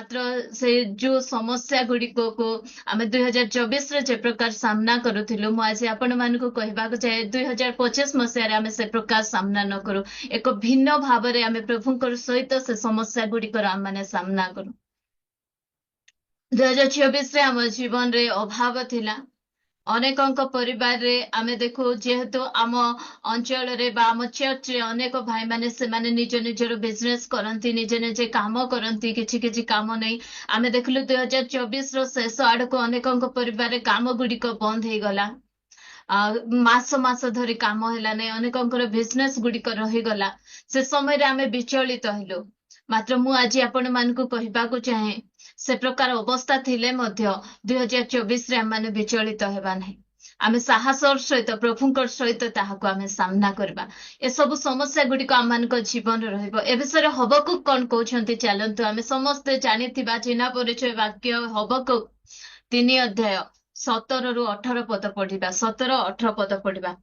मात्र से जो समस्या गुड़िक को आम 2024 जे प्रकार सामना करूँ मुझे आपण मानक कहवाक चाहे 2025 मसीह आम से प्रकार सामना न करूँ एक भिन्न भाव में आम प्रभु सहित से समस्या गुड़िकर आम मैंने सामना करूँ 2024 आम जीवन रे अभाव थिला अनेकों परिवार रे आमे देखो जेहेतु आम अंचल रे बा आम चर्च रे अनेक भाई माने से माने निज निजर बिजनेस करंती निजे निजे काम करंती किछि किछि काम नहीं आमे देखलु 2024 रो शेष आड़ को अनेकों परिवार रे काम गुड़िक बंद हो गला मास मास धरी काम हैला नहीं अनेकों बिजनेस गुड़िक रही गला से समय रे आमे विचलित हेलु मात्र मु आज आपण मानकु कहबाकू चाहे से प्रकार अवस्था थिले मध्य 2024 रे आम विचलित हेबा नहीं आमे साहसर सहित प्रभुंकर सहित ताहाको आमे सामना करबा ए सब समस्या गुड़िक आम मानक जीवन रहिबो ए विषय हबकुक कौन कहउछंती चलंतु आमे समस्त जानिथिबा चिन्हा परिचय वाक्य हबकुक 3 अध्याय 17 रु 18 पद पढ़िबा 17 18 पद पढ़िबा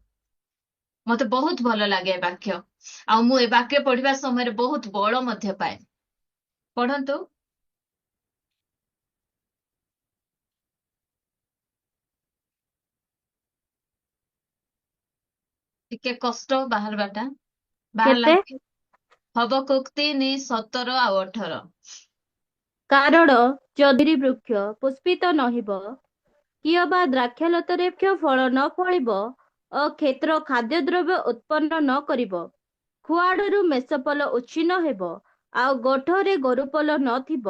मते बहुत भल लागे ए वाक्य आ मु ए वाक्य पढ़िबा समय बहुत बळ मध्य पाए पढ़ंतु टिके कष्ट बाहर बाटा बाहर केते लागे हबकुक 3 17 आ 18 कारण जदि वृक्ष पुष्पित नहिब किय बा द्राक्षालतारे फल न फलिब ओ क्षेत्र खाद्य द्रव्य उत्पन्न न करिब खुआड़ू मेषपल उच्छिन्न हेब आ गोठरे गोरुपल नथिब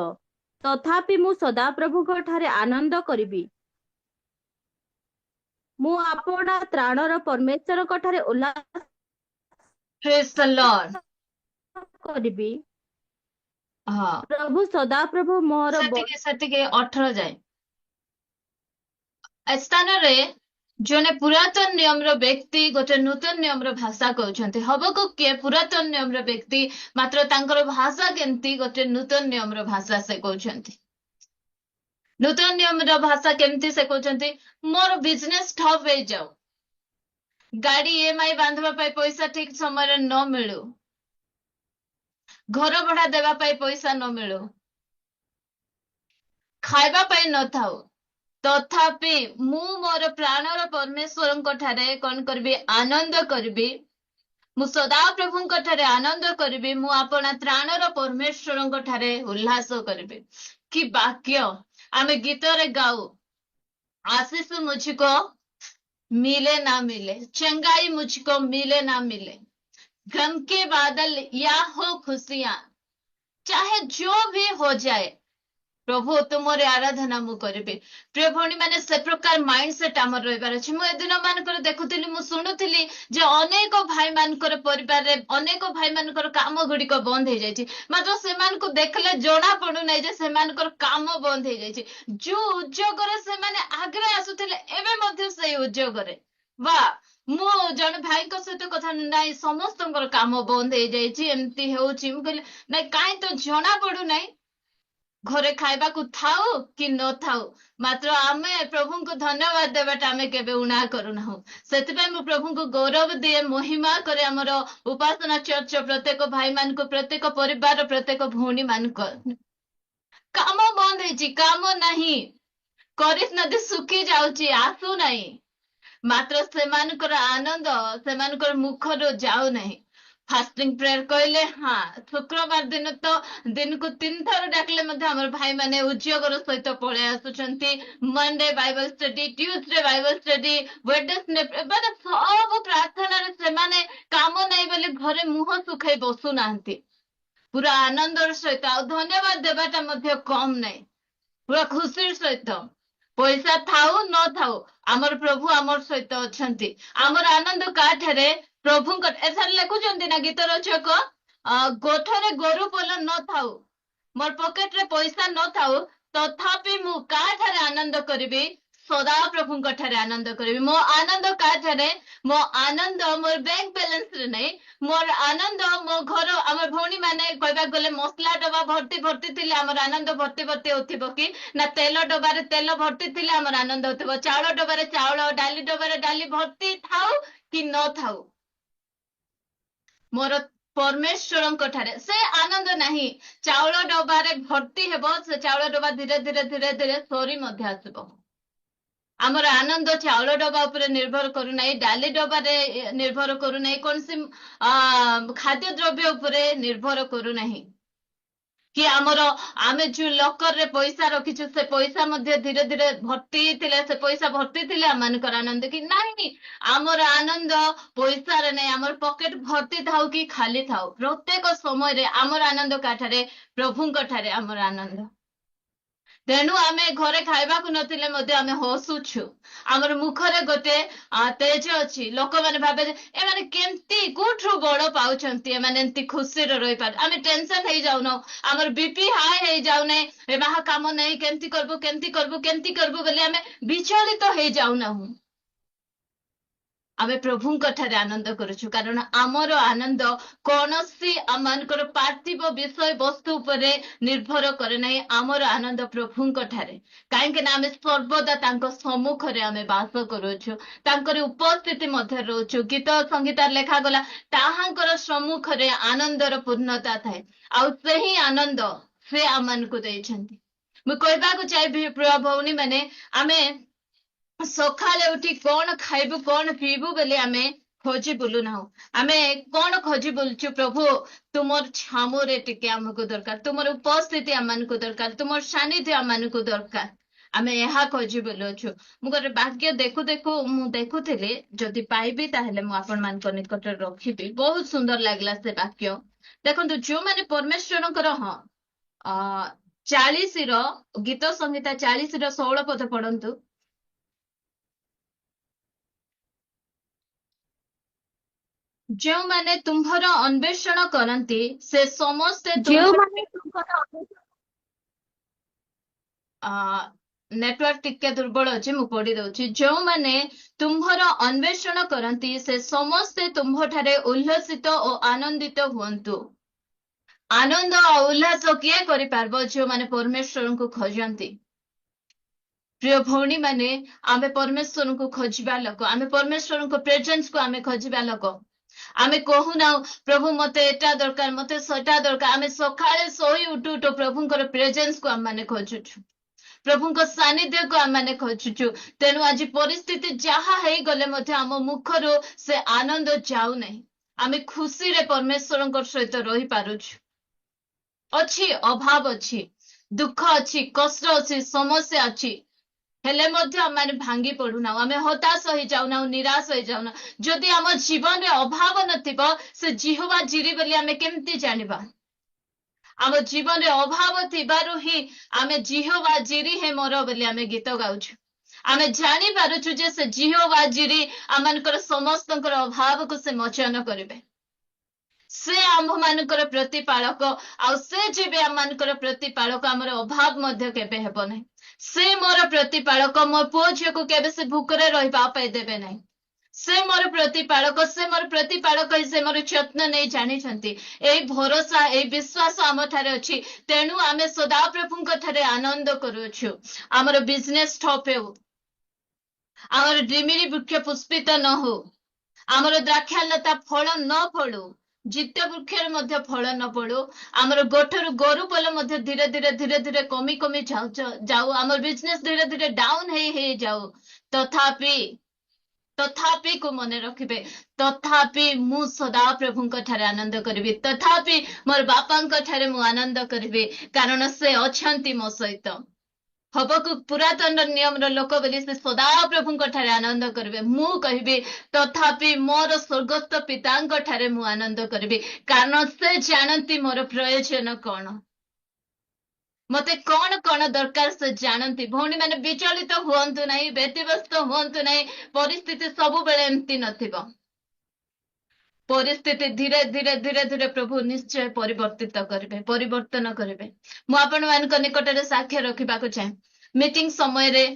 तथापि मु सदाप्रभुଙ୍କ ठारे आनंद करिबि मु आपणा त्राणर परमेश्वरଙ୍କ ठारे उल्लास प्रेज द लॉर्ड करिबि हां प्रभु सदाप्रभु मोर सेतिके सेतिके 18 जाए स्थान रे जने पुरातन नियम रो व्यक्ति गोटे नूतन नियम रो भाषा कहउछंती हबकुक के पुरातन नियम रो व्यक्ति मात्र तांकर भाषा केमती गोटे नूतन नियम रो भाषा से कहउछंती नूतन नियम रो भाषा केमती से कहउछंती मोर बिजनेस ठप हो जाऊ गाड़ी ईएमआई बांधवा पाई पैसा ठीक समय न मिलू घर भड़ा देवा पाई पैसा न मिलू खाइबा पाई न थाऊ तथापि मु मोर प्राणर परमेश्वरଙ୍କ ठारे कौन करबी आनंद करबी मु सदा प्रभुଙ୍କ ठारे आनंद करबी मु अपना त्राणर परमेश्वरଙ୍କ ठारे उल्लास करबी कि वाक्य आमे गीत रे गाऊ आशीष मुझको मिले ना मिले चंगाई मुझको मिले ना मिले गम के बादल या हो खुशियां चाहे जो भी हो जाए प्रभु तुमरे आराधना मु करिबे प्रिय भौणी माने से प्रकार माइंड सेट आमर रहिबार अछि मु एदिन मानकर देखुथिली मु सुनुथिली जे अनेक भाई मानकर परिवार रे अनेक भाई मानकर काम गुडी को बंद हे जायछि मात्र से मान को देखले जोना पडु नै जे से मानकर काम बंद हे जायछि जो उद्योग रे से माने आगरे आसुथिले एबे मध्ये से उद्योग रे वा मु जन भाई को सहित कथा नै समस्तंकर काम बंद हे जायछि एम्ति हेउछि मु कहले नै काई तो जोना पडु नै घरे खाइबा को थाऊ कि न थाऊ मात्र आमे प्रभु को धन्यवाद देवाटा आमे केबे उना करूना सेतिपे मु प्रभु को गौरव दिए महिमा करे हमर उपासना चर्च प्रत्येक भाई मान को प्रत्येक परिवार प्रत्येक भौणी मान को काम बंद है काम नहीं करिस नदी सुखी जाउची आसु नहीं मात्र सेमानकर आनंद सेमानकर मुखर जाऊ नहीं फास्टिंग प्रेयर कहले हाँ शुक्रवार दिन तो दिन को 3 थर डाकले हमर भाई माने उद्योगर सहित पळे आसुचंती Monday Bible study Tuesday Bible study Wednesday माने सब प्रार्थना रे से माने काम नै बोले घरे मुह सुखाई बसु नांती पूरा आनंदर सहित आ धन्यवाद देबाटा मध्ये कम नै पूरा खुशी सहित पैसा थाऊ न थाऊ आमर प्रभु आमर सहित अछंती आमर आनंद काठरे प्रभु एथर लेखुचंती ना गीत रचक गोठरे गोरु पल न थाऊ मोर पॉकेट रे पैसा न थाऊ तथापि मु काठरे आनंद करिबी सदा प्रभु ठारे आनंद करिबी मो आनंद काठरे मो आनंद मोर बैंक बैलेंस रे नै मोर आनंद मो घर हमर भौणी माने कहबा गले मसला डबा भर्ती भर्ती थिले हमर आनंद भर्ती भर्ती होथिबो कि ना तेल डबा रे तेल भर्ती थिले हमर आनंद होथिबो चाउल डबा रे चाउल डाली डबा रे डाली भर्ती थाऊ कि न थाऊ मोर परमेश्वर से आनंद नहीं चाउल डबारे भर्ती हेब से चाउल डबा धीरे धीरे धीरे धीरे सरी आसब आमर आनंद चाउल डबा उपर निर्भर करूना डाली डबारे निर्भर करूना कौन सी खाद्य द्रव्य उपरे निर्भर करूना कि आमर आमे जो लकर रे पैसा रखीचु से पैसा मध्य धीरे धीरे भर्ती थिले से पैसा भर्ती थिले आमानकर आनंद कि नहीं आमर आनंद पैसा रे नहीं आमर पॉकेट भर्ती थाउ कि खाली थाउ प्रत्येक समय रे आमर आनंद काठारे प्रभुंक ठारे आमर आनंद तेणु आमे घरे खाइबा को नथिले मध्ये आमे हसुछु आमर मुखरे गोटे तेज अछि लोक माने भाबे ए माने केमती कोठरु बड़ पाउछंती ए माने एंती खुशी रे रहि पार आमे टेंशन हे जाउनो आमर बीपी हाई हे जाउने ए बाहा काम नै केमती करबो बोले आमे विचलित हे जाउना हूं आमे प्रभुंक ठारे आनंद करूछु कारण आमर आनंद कौनसी आमानकर पार्थिव विषय वस्तु उपरे निर्भर करे नहीं आमर आनंद प्रभुंक ठारे काहेकि ना आमे सर्वदा तांको सम्मुख रे आमे वास करूछु तांकर उपस्थिति मध्य रहूछु गीत संगीत लेखा गला ताहांकर सम्मुख रे आनंदर पूर्णता थाए आउ सेही आनंद से आमान को देछंती मु कहबा को चाहे प्रिय भौनी माने आमे सकाले उठी कौन खाइबु कौन पीबु बोले आमे खोजी बुलु ना आमे कौन खोजी बुलछु प्रभु तुमर छामुरे टिके हमको दरकार तुमर उपस्थिति आमानको दरकार तुमर सानिध्य आमानको दरकार आमे यहाँ खोजी बोलुछु मु गोटे वाक्य देखु देखु मु देखुथिले जदि पाइबी ताहेले मु आपण मानक निकट रखिबी बहुत सुंदर लागला से वाक्य देखंतु जो माने परमेश्वरंकर हां 40 रो गीत संहिता 40 रो 16 पद पढंतु जो माने तुम्हर अन्वेषण करती से समस्ते नेटवर्क टिके दुर्बल अच्छे मु पढ़ी दउछि जो माने तुम्हर अन्वेषण करती से समस्ते तुम्ह ठारे उल्लसित और आनंदित हुअन्तु आनंद और उल्लास किए करि पारबो जो माने परमेश्वर को खोजंती प्रिय भौणी माने आमे परमेश्वर को खोजिबा लोक आमे परमेश्वर को प्रेजेंस को आमे खोजिबा लोक आमे कहू ना प्रभु मते एटा दरकार मते सटा दरकार आमे सकाळे सोई उठू तो प्रभुंकर प्रेजेंस को आम माने खोजुछु प्रभुंक सानिध्य को आम माने खोजुछु तेनु आज परिस्थिति जहा हेई गले मध्ये आम मुखरो से आनंद जाऊ नहीं आमे खुशी रे परमेश्वरंकर सहित रही पारुछु अछि अभाव अछि दुख अछि कष्ट अछि समस्या अछि हेले मध्य आमे भांगी पड़ुना आमे हताश हो जाउना निराश हो जाउना जदि आम जीवन रे अभाव नथिबो से जिहोवा जिरी बोली आमे केमती जानिबा आम जीवन रे अभाव थिबारु ही आमे जिहोवा जिरी हे मोर बोली आमे गीत गाउछु आमे जानि पारुछु जे से जिहोवा जिरी आमानकर समस्तकर अभाव को से मोचन करिवे से आम मानकर प्रतिपालक आ से जेबे आम मानकर प्रतिपालक आमर अभाव मध्य केबे हेबो नै से मोर प्रतिपालक मो पुओ झियो को केबे से भूखरे रहिबा पाई देबे नै से मोर प्रतिपालक से मोर यत्न नहीं जानी छंती एई भरोसा एई विश्वास आम ठारे अछि तेनु आमे सदा प्रभुंक ठारे आनंद करूछु आमर बिजनेस ठप हेउ आमर ड्रीमिरी वृक्ष पुष्पित न हो आमर द्राक्षालता फल न फळु जित्य वृक्षर मध्य फल न पड़ू आमर गोठर गोरु पल मध्य धीरे धीरे धीरे धीरे कमी कमी जाऊ आमर बिजनेस धीरे धीरे डाउन हे जाऊ तथापि को मने रखिबे तथापि मु सदा प्रभुंक ठारे आनंद करिबी तथापि मोर बापांक ठारे मु आनंद करिबी कारण से अछंती मो सहित हबकु पुरातन नियम लोक बोली से सदा प्रभुंक ठारे आनंद करिबे मु कहिबी तथापि मोर स्वर्गस्थ पितांक ठारे मु आनंद करिबी कारण से जानती मोर प्रयोजन कौन मते कौन कौन दरकार से जानती भौणी माने विचलित हुअन्तु नहीं व्यतिव्यस्त हुअन्तु नहीं परिस्थिति सब बेले एमती नथिबो परिस्थिति धीरे धीरे धीरे धीरे प्रभु निश्चय परिवर्तन करिवे मु आपण मानक निकटरे साक्ष्य रखिबा को चाहे मीटिंग समय रे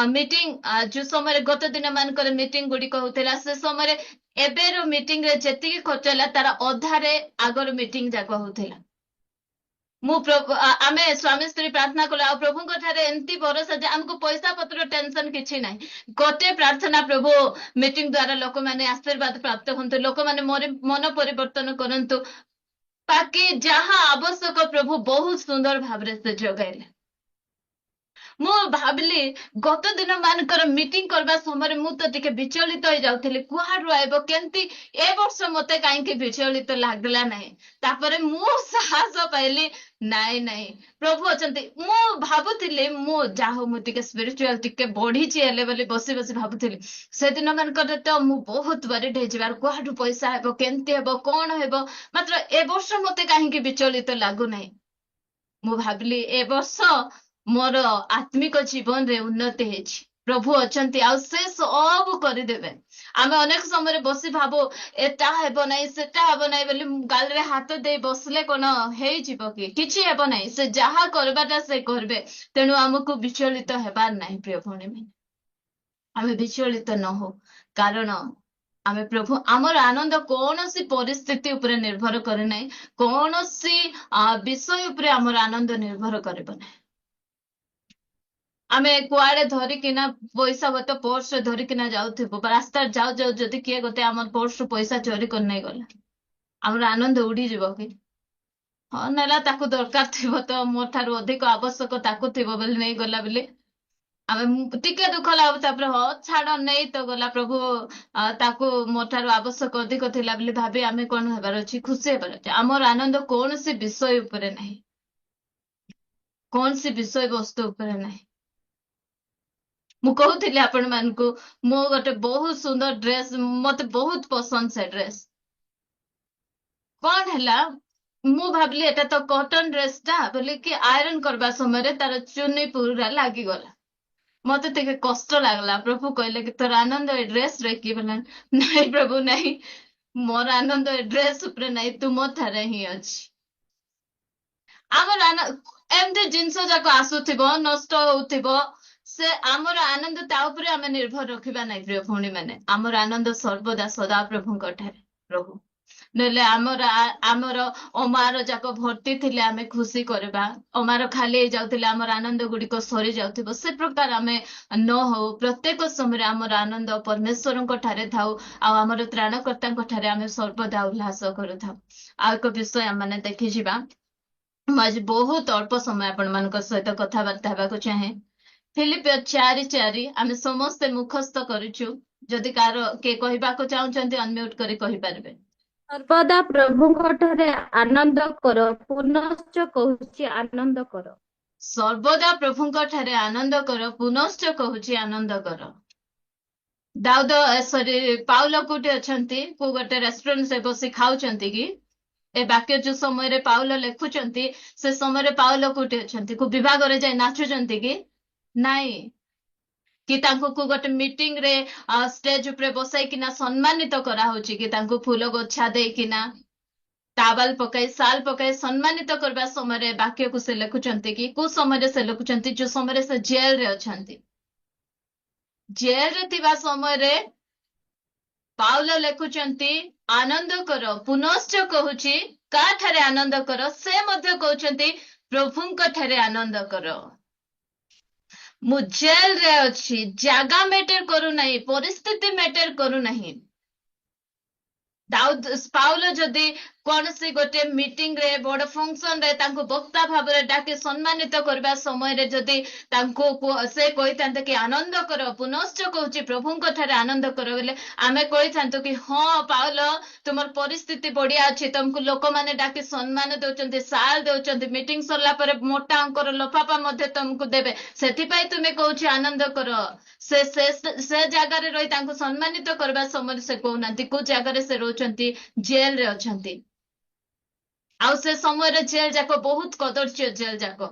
मीटिंग जो समय गत दिन मानकर मीटिंग गुडी कहउतेला से समय रे एबेरो मीटिंग रे जेतिकी खर्चला तार अधारे आगर मीटिंग जाक होउतेला आमे स्वामी स्त्री प्रार्थना कले आ प्रभु ठारे एमती भरोसा जे हमको पैसा पत्र टेंशन किछि नाही गोटे प्रार्थना प्रभु मीटिंग द्वारा लोक माने आशीर्वाद प्राप्त होंतु लोक माने मन परिवर्तन करंतु बाकी जहाँ आवश्यक प्रभु बहुत सुंदर भाव से जगाइले मु भाविली गत दिन मानकर मीटिंग करबा समय मु तो टिके विचलित हो जाउथली कुहाडु आइबो केंती ए वर्ष मते काहे विचलित लागला नाही तापरे मु साहस पाइली नाइ नाइ प्रभु अछंती मु भाबुथिली मु जाहो मु टिके स्पिरिचुअल टिके बढ़ी छि हेले बोली बसी बसी भाबुथिली से दिन मानकर तो मु बहुत बारी ढेजिबार कुहाडु पैसा हेबो केंती हेबो कोन हेबो मात्र ए वर्ष मते काहे विचलित लागु नाही मु भाबिली ए वर्ष मोर आत्मिक जीवन रे उन्नति हेछि प्रभु अछंती आ से सब कर देबे आमे अनेक समय बसी भाबो एटा हेबो नै सेटा हेबो नै बोली गाल रे हाथ दे बसले कोन हेइ जिवो कि किछि हेबो नै से जहा करबाटा से करबे तेनु हमकु विचलित हेबार नै प्रिय भणी में आमे विचलित न हो कारण आमे प्रभु आमर आनंद कौनसी परिस्थिति उपरे निर्भर करे नै कौनसी विषय उपरे आमर आनंद निर्भर करबो नै आमे कुआड़े धरिकिना पैसा गत पर्स धरिकिना जाउथिबो रास्ता जाउ जाउ जदि किए गोटे आमर पर्स पैसा चोरी कर नै गला आमर आनंद उड़ी जीवो कि हाँ नेला ताकू दरकार थिबो तो मोर ठारू अधिक आवश्यक ताकू थिबो बोली नै गला बोली आमे टिके दुख लागो तापर ह छाड़ नै तो गला प्रभु ताकू मोर ठारू आवश्यक अधिक थिला बोली भाबी आमे कोन हेबार अछि खुशी हेबार अछि आमर आनंद कोनसी विषय उपरे नै कोनसी विषय वस्तु उपरे नै मु कहूली आपण मानकु मो गोटे बहुत सुंदर ड्रेस मते बहुत पसंद से ड्रेस कौन है मु भाबली एटा तो कॉटन ड्रेस टा बोले कि आयरन करबा समय रे तार चुन्नी पूरा लागी गला मते ते कष्ट लागला प्रभु कहले कि तोर आनंद ए ड्रेस रे कि बोलन नहीं प्रभु नहीं मोर आनंद ए ड्रेस ऊपर नहीं तुम थारे ही अछि आमर एमती जिनस जाक आसुथिबो नष्ट होउथिबो से आमर आनंद ता उपरे आमे निर्भर रखिबा नै प्रिय भणी माने आमर आनंद सर्वदा सदा प्रभु ठारे रहू नले आमर अमार जाक भर्ती थिले आमे खुशी करबा अमार खाली जाउथिले आमर आनंद गुडी को सरी जाउथिबो से प्रकार आमे न हो प्रत्येक समय आमर आनंद परमेश्वर ठारे थाउ आ आमर त्राणकर्ता ठारे आमे सर्वदा उल्लास करू थाउ आ एक विषय आमे देखि जिबा आज बहुत अल्प समय आपण मानक सहित कथबार्ता हेबाक चाहे फिलिपियो 4:4 आमे समस्त मुखस्थ करिछु जदि कार के कहिबाको चाहुचंती अनम्यूट करी कहि पारबे सर्वदा प्रभुଙ୍କ ଠାରେ आनंद कर पुनश्च कहूची आनंद कर सर्वदा प्रभुଙ୍କ ଠାରେ आनंद कर पुनश्च कहूची आनंद कर दाऊद सॉरी पाउल कोटे अछंती को गोटे रेस्टोरेंट से बसी खाउचंती कि ए वाक्य जो समय रे पाउल लेखुचंती से समय रे पाउल कोटे अछंती को विभाग रे जाय नाचुचंती कि नाई कि तांको को गोटे मीटिंग रे स्टेज ऊपर बसाई किना सम्मानित करा होची कि तांको फूल गोछा दे किना टावल पकाई साल पकाई सम्मानित करबा समय रे वाक्य को से लेखुचंती कि को समय रे से लेखुचंती जो समय रे से जेल रे अछंती जेल रे थिबा समय रे पाउल लेखुचंती आनंद कर पुनश्च कहूची का ठारे आनंद कर से मध्य कहउचंती प्रभुंक ठारे आनंद कर मु जेल रे अछि जागा मैटर करू नहीं परिस्थिति मैटर करू नहीं दाऊद पाउल जदि कौनसी गोटे मीटिंग रे बड़ फंक्शन रे तांको वक्ता भाव रे डाके सम्मानित करबा समय रे जदि तांको से कहितांते कि आनंद कर पुनश्च कहूची प्रभुंक ठारे आनंद कर बोले आमे कहितांतो कि हाँ पाउल तुमर परिस्थिति बढ़िया अछि तुमको लोक माने डाके सम्मान देउचंती साल देउचंती मीटिंग सरला परे मोटा अंकर लफाफा मध्ये तुमको देबे सेथि पई तुमे कहूची आनंद कर से जगह रे रही तांको सम्मानित करबा समय से कहउनांती को जगह रे से रोचंती जेल रे अछंती आउ से समय रे जेल जाको बहुत कदर्य जेल जाको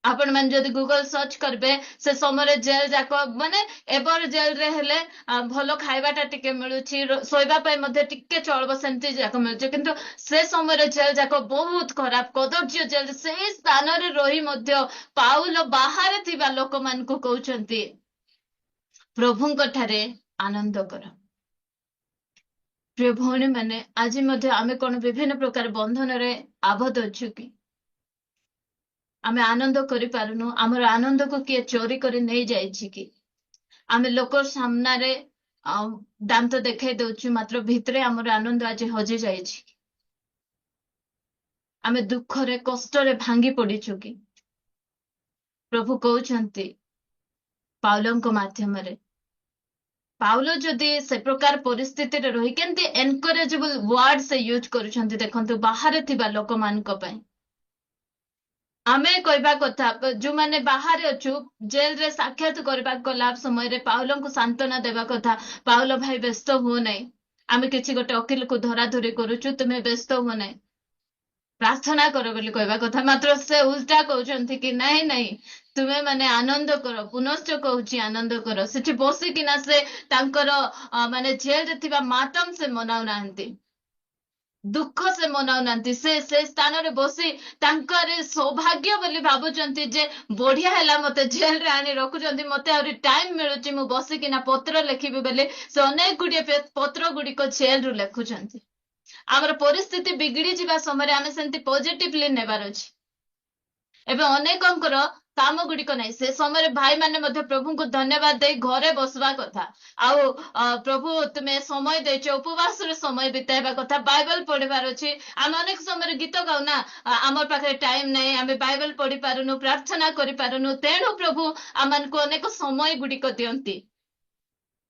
आपण मन जदि गूगल सर्च करबे से समय रे जेल जाको माने एबर जेल रे हेले भलो खाइबाटा टिके मिलुची सोइबा पय मध्ये टिके चलबो सेंती जाको मिलुची किंतु से समय रे जेल जाको बहुत खराब कदर्य जेल से स्थान रे रही मध्ये पाउल बाहर थिबा लोक मान को कहउचंती प्रभुंक ठारे आनंद कर ପ୍ରିୟ ଭଉଣୀ ମାନେ, ଆଜି ମଧ୍ୟ ଆମେ କଣ ବିଭିନ୍ନ ପ୍ରକାର ବନ୍ଧନରେ ଆବଦ୍ଧ ଅଛୁ କି? ଆମେ ଆନନ୍ଦ କରିପାରୁନୁ? ଆମର ଆନନ୍ଦକୁ କିଏ ଚୋରି କରି ନେଇ ଯାଇଛି କି? ଆମେ ଲୋକ ସାମ୍ନାରେ ଦାନ୍ତ ଦେଖାଇ ଦଉଛୁ, ମାତ୍ର ଭିତରେ ଆମର ଆନନ୍ଦ ଆଜି ହଜି ଯାଇଛି। ଆମେ ଦୁଃଖରେ କଷ୍ଟରେ ଭାଙ୍ଗି ପଡିଛୁ କି? ପ୍ରଭୁ କହୁଛନ୍ତି ପାଉଲଙ୍କ ମାଧ୍ୟମରେ, ପାଉଲ ଯଦି ସେ ପ୍ରକାର ପରିସ୍ଥିତିରେ ରହି କେମିତି ଏନକରେଜେବଲ ୱାର୍ଡ ସେ ୟୁଜ କରୁଛନ୍ତି ଦେଖନ୍ତୁ ବାହାରେ ଥିବା ଲୋକମାନଙ୍କ ପାଇଁ। ଆମେ କହିବା କଥା, ଯୋଉମାନେ ବାହାରେ ଅଛୁ, ଜେଲରେ ସାକ୍ଷାତ କରିବାକୁ ଗଲା ସମୟରେ ପାଉଲଙ୍କୁ ସାନ୍ତ୍ୱନା ଦେବା କଥା, ପାଉଲ ଭାଇ ବ୍ୟସ୍ତ ହୁଅ ନାହିଁ, ଆମେ କିଛି ଗୋଟେ ଓକିଲକୁ ଧରାଧରି କରୁଛୁ, ତୁମେ ବ୍ୟସ୍ତ ହୁଅ ନାହିଁ, ପ୍ରାର୍ଥନା କର ବୋଲି କହିବା କଥା। ମାତ୍ର ସେ ଉଲ୍ଟା କହୁଛନ୍ତି କି ନାଇଁ ନାଇଁ, ତୁମେ ମାନେ ଆନନ୍ଦ କର, ପୁନଶ୍ଚ କହୁଛି ଆନନ୍ଦ କର। ସେଠି ବସିକିନା ସେ ତାଙ୍କର ମାନେ ଜେଲରେ ଥିବା ମାତମ ସେ ମନାଉନାହାନ୍ତି, ଦୁଃଖ ସେ ମନାଉନାହାନ୍ତି, ସେ ସ୍ଥାନରେ ବସି ତାଙ୍କର ସୌଭାଗ୍ୟ ବୋଲି ଭାବୁଛନ୍ତି ଯେ ବଢିଆ ହେଲା ମତେ ଜେଲରେ ଆଣି ରଖୁଛନ୍ତି, ମତେ ଆହୁରି ଟାଇମ ମିଳୁଛି, ମୁଁ ବସିକିନା ପତ୍ର ଲେଖିବି ବୋଲି ସେ ଅନେକ ଗୁଡିଏ ପତ୍ର ଗୁଡିକ ଜେଲରୁ ଲେଖୁଛନ୍ତି। ଆମର ପରିସ୍ଥିତି ବିଗିଡି ଯିବା ସମୟରେ ଆମେ ସେମିତି ପଜିଟିଭଲି ନେବାର ଅଛି। ଏବେ ଅନେକଙ୍କର କାମ ଗୁଡିକ ନାହିଁ, ସେ ସମୟରେ ଭାଇମାନେ ମଧ୍ୟ ପ୍ରଭୁଙ୍କୁ ଧନ୍ୟବାଦ ଦେଇ ଘରେ ବସିବା କଥା। ଆଉ ପ୍ରଭୁ ତୁମେ ସମୟ ଦେଇଛ, ଉପବାସରେ ସମୟ ବିତାଇବା କଥା, ବାଇବଲ ପଢିବାର ଅଛି। ଆମେ ଅନେକ ସମୟରେ ଗୀତ ଗାଉନା, ଆମର ପାଖରେ ଟାଇମ ନାହିଁ, ଆମେ ବାଇବଲ ପଢି ପାରୁନୁ, ପ୍ରାର୍ଥନା କରିପାରୁନୁ, ତେଣୁ ପ୍ରଭୁ ଆମମାନଙ୍କୁ ଅନେକ ସମୟ ଗୁଡିକ ଦିଅନ୍ତି।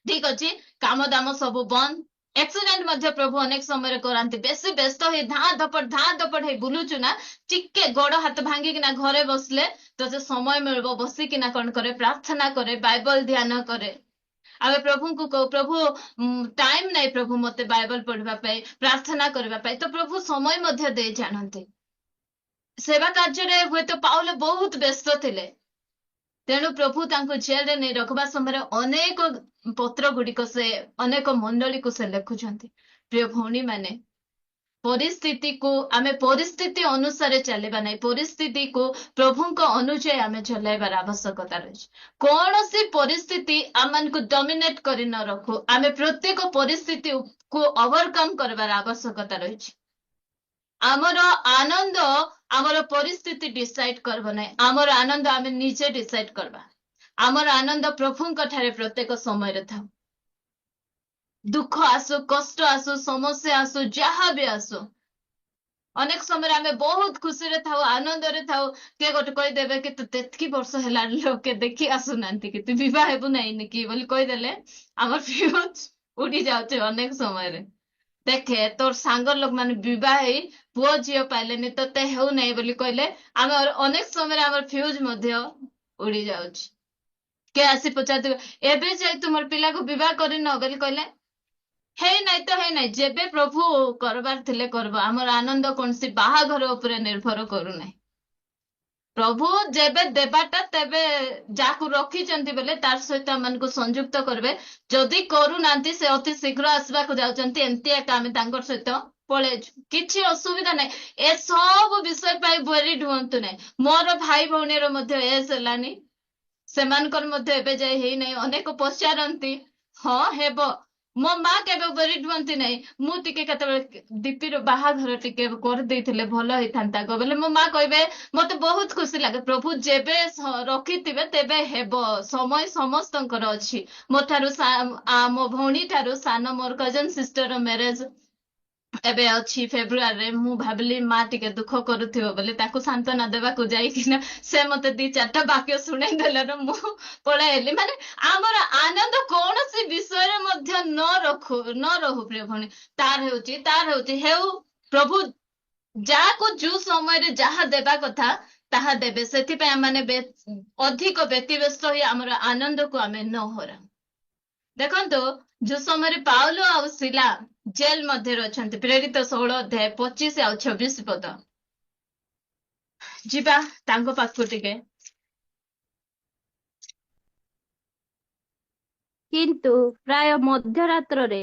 ଠିକ ଅଛି, କାମ ଦାମ ସବୁ ବନ୍ଦ, ଆକ୍ସିଡେଣ୍ଟ ମଧ୍ୟ ପ୍ରଭୁ ଅନେକ ସମୟରେ କରାନ୍ତି। ବେଶୀ ବ୍ୟସ୍ତ ହେଇ ଧାଁ ଧପଡ ହେଇ ବୁଲୁଛୁ ନା, ଟିକେ ଗୋଡ ହାତ ଭାଙ୍ଗିକିନା ଘରେ ବସିଲେ ତତେ ସମୟ ମିଳିବ, ବସିକିନା କଣ କରେ, ପ୍ରାର୍ଥନା କରେ, ବାଇବଲ ଧ୍ୟାନ କରେ। ଆମେ ପ୍ରଭୁଙ୍କୁ କହୁ, ପ୍ରଭୁ ଟାଇମ ନାହିଁ ପ୍ରଭୁ ମତେ ବାଇବଲ ପଢିବା ପାଇଁ, ପ୍ରାର୍ଥନା କରିବା ପାଇଁ, ତ ପ୍ରଭୁ ସମୟ ମଧ୍ୟ ଦେଇ ଜାଣନ୍ତି। ସେବା କାର୍ଯ୍ୟରେ ହୁଏତ ପାଉଲ ବହୁତ ବ୍ୟସ୍ତ ଥିଲେ, ତେଣୁ ପ୍ରଭୁ ତାଙ୍କୁ ଜେଲରେ ନେଇ ରଖିବା ସମୟରେ ଅନେକ ପତ୍ର ଗୁଡିକ ସେ ଅନେକ ମଣ୍ଡଳୀକୁ ସେ ଲେଖୁଛନ୍ତି। ପ୍ରିୟ ଭଉଣୀ ମାନେ, ପରିସ୍ଥିତିକୁ ଆମେ ପରିସ୍ଥିତି ଅନୁସାରେ ଚାଲିବା ନାହିଁ, ପରିସ୍ଥିତିକୁ ପ୍ରଭୁଙ୍କ ଅନୁଯାୟୀ ଆମେ ଚଲାଇବାର ଆବଶ୍ୟକତା ରହିଛି। କୌଣସି ପରିସ୍ଥିତି ଆମମାନଙ୍କୁ ଡମିନେଟ କରି ନ ରଖୁ, ଆମେ ପ୍ରତ୍ୟେକ ପରିସ୍ଥିତିକୁ ଓଭରକମ କରିବାର ଆବଶ୍ୟକତା ରହିଛି। ଆମର ଆନନ୍ଦ ଆମର ପରିସ୍ଥିତି ଡିସାଇଡ କରିବ ନାହିଁ, ଆମର ଆନନ୍ଦ ଆମେ ନିଜେ ଡିସାଇଡ କରିବା। ଆମର ଆନନ୍ଦ ପ୍ରଭୁଙ୍କ ଠାରେ ପ୍ରତ୍ୟେକ ସମୟରେ ଥାଉ। ଦୁଃଖ ଆସୁ, କଷ୍ଟ ଆସୁ, ସମସ୍ୟା ଆସୁ, ଯାହା ବି ଆସୁ, ଅନେକ ସମୟରେ ଆମେ ବହୁତ ଖୁସିରେ ଥାଉ, ଆନନ୍ଦରେ ଥାଉ। କିଏ ଗୋଟେ କହିଦେବେ କି ତୁ ତେତିକି ବର୍ଷ ହେଲାଣି ଲୋକେ ଦେଖି ଆସୁନାହାନ୍ତି କି, ତୁ ବିବାହ ହେବୁ ନାହିଁ କି ବୋଲି କହିଦେଲେ ଆମର ଫ୍ୟୁଜ ଉଡି ଯାଉଛି ଅନେକ ସମୟରେ। ଦେଖେ ତୋର ସାଙ୍ଗ ଲୋକମାନେ ବିବାହ ହେଇ ପୁଅ ଝିଅ ପାଇଲେନି, ତତେ ହେଉନାହିଁ ବୋଲି କହିଲେ ଆମେ ଅନେକ ସମୟରେ ଆମର ଫ୍ୟୁଜ ମଧ୍ୟ ଉଡି ଯାଉଛି। କିଏ ଆସି ପଚାରୁଥିବ, ଏବେ ଯାଇ ତୁମର ପିଲାକୁ ବିବାହ କରିନ ବୋଲି କହିଲେ, ହେଇନାଇଁ ତ ହେଇନାଇଁ, ଯେବେ ପ୍ରଭୁ କରବାର ଥିଲେ କରବ। ଆମର ଆନନ୍ଦ କୌଣସି ବାହାଘର ଉପରେ ନିର୍ଭର କରୁନାହିଁ। ପ୍ରଭୁ ଯେବେ ଦେବାଟା, ତେବେ ଯାହାକୁ ରଖିଛନ୍ତି ବୋଲେ ତାର ସହିତ ଆମମାନଙ୍କୁ ସଂଯୁକ୍ତ କରିବେ। ଯଦି କରୁନାହାନ୍ତି, ସେ ଅତି ଶୀଘ୍ର ଆସିବାକୁ ଯାଉଛନ୍ତି, ଏମିତି ଏକା ଆମେ ତାଙ୍କର ସହିତ ପଳେଇଛୁ, କିଛି ଅସୁବିଧା ନାହିଁ। ଏସବୁ ବିଷୟ ପାଇଁ ୱରିଡ୍ ହୁଅନ୍ତୁ ନାହିଁ। ମୋର ଭାଇ ଭଉଣୀର ମଧ୍ୟ ଏଜ୍ ହେଲାନି, ସେମାନଙ୍କର ମଧ୍ୟ ଏବେ ଯାଏ ହେଇନାହିଁ। ଅନେକ ପଚାରନ୍ତି, ହଁ ହେବ। ମୋ ମା କେବେ ୱରିଡ୍ ହୁଅନ୍ତି ନାହିଁ, ମୁଁ ଟିକେ କେତେବେଳେ ଦୀପୀର ବାହାଘର ଟିକେ କରିଦେଇଥିଲେ ଭଲ ହେଇଥାନ୍ତା ବୋଲେ ମୋ ମା କହିବେ, ମତେ ବହୁତ ଖୁସି ଲାଗେ, ପ୍ରଭୁ ଯେବେ ରଖିଥିବେ ତେବେ ହେବ, ସମୟ ସମସ୍ତଙ୍କର ଅଛି। ମୋ ଠାରୁ ମୋ ଭଉଣୀ ଠାରୁ ସାନ ମୋର କଜନ ସିଷ୍ଟର ମ୍ୟାରେଜ ଏବେ ଅଛି ଫେବୃଆରୀରେ। ମୁଁ ଭାବିଲି ମା ଟିକେ ଦୁଃଖ କରୁଥିବ ବୋଲି ତାକୁ ସାନ୍ତ୍ୱନା ଦେବାକୁ ଯାଇକିନା ସେ ମତେ 2-4ଟା ବାକ୍ୟ ଶୁଣେଇ ଦେଲାରୁ ମୁଁ ପଳେଇଲି। ମାନେ ଆମର ଆନନ୍ଦ କୌଣସି ବିଷୟରେ ମଧ୍ୟ ନ ରହୁ ପ୍ରିୟ ଭଉଣୀ, ତାର ହେଉଛି ହେଉ। ପ୍ରଭୁ ଯାହାକୁ ଯୋଉ ସମୟରେ ଯାହା ଦେବା କଥା ତାହା ଦେବେ, ସେଥିପାଇଁ ଆମେ ଅଧିକ ବ୍ୟତିବ୍ୟସ୍ତ ହୋଇ ଆମର ଆନନ୍ଦକୁ ଆମେ ନ ହରାଉ। ଦେଖନ୍ତୁ, ଯୋଉ ସମୟରେ ପାଉଲ ଆଉ ଶିଲା ଜେଲ ମଧ୍ୟରେ ଅଛନ୍ତି, ପ୍ରେରିତ 16 ଅଧ୍ୟାୟ 25 ଆଉ 26 ପଦ, ଯିବା ତାଙ୍କ ପାଖକୁ ଟିକେ। କିନ୍ତୁ ପ୍ରାୟ ମଧ୍ୟରାତ୍ରରେ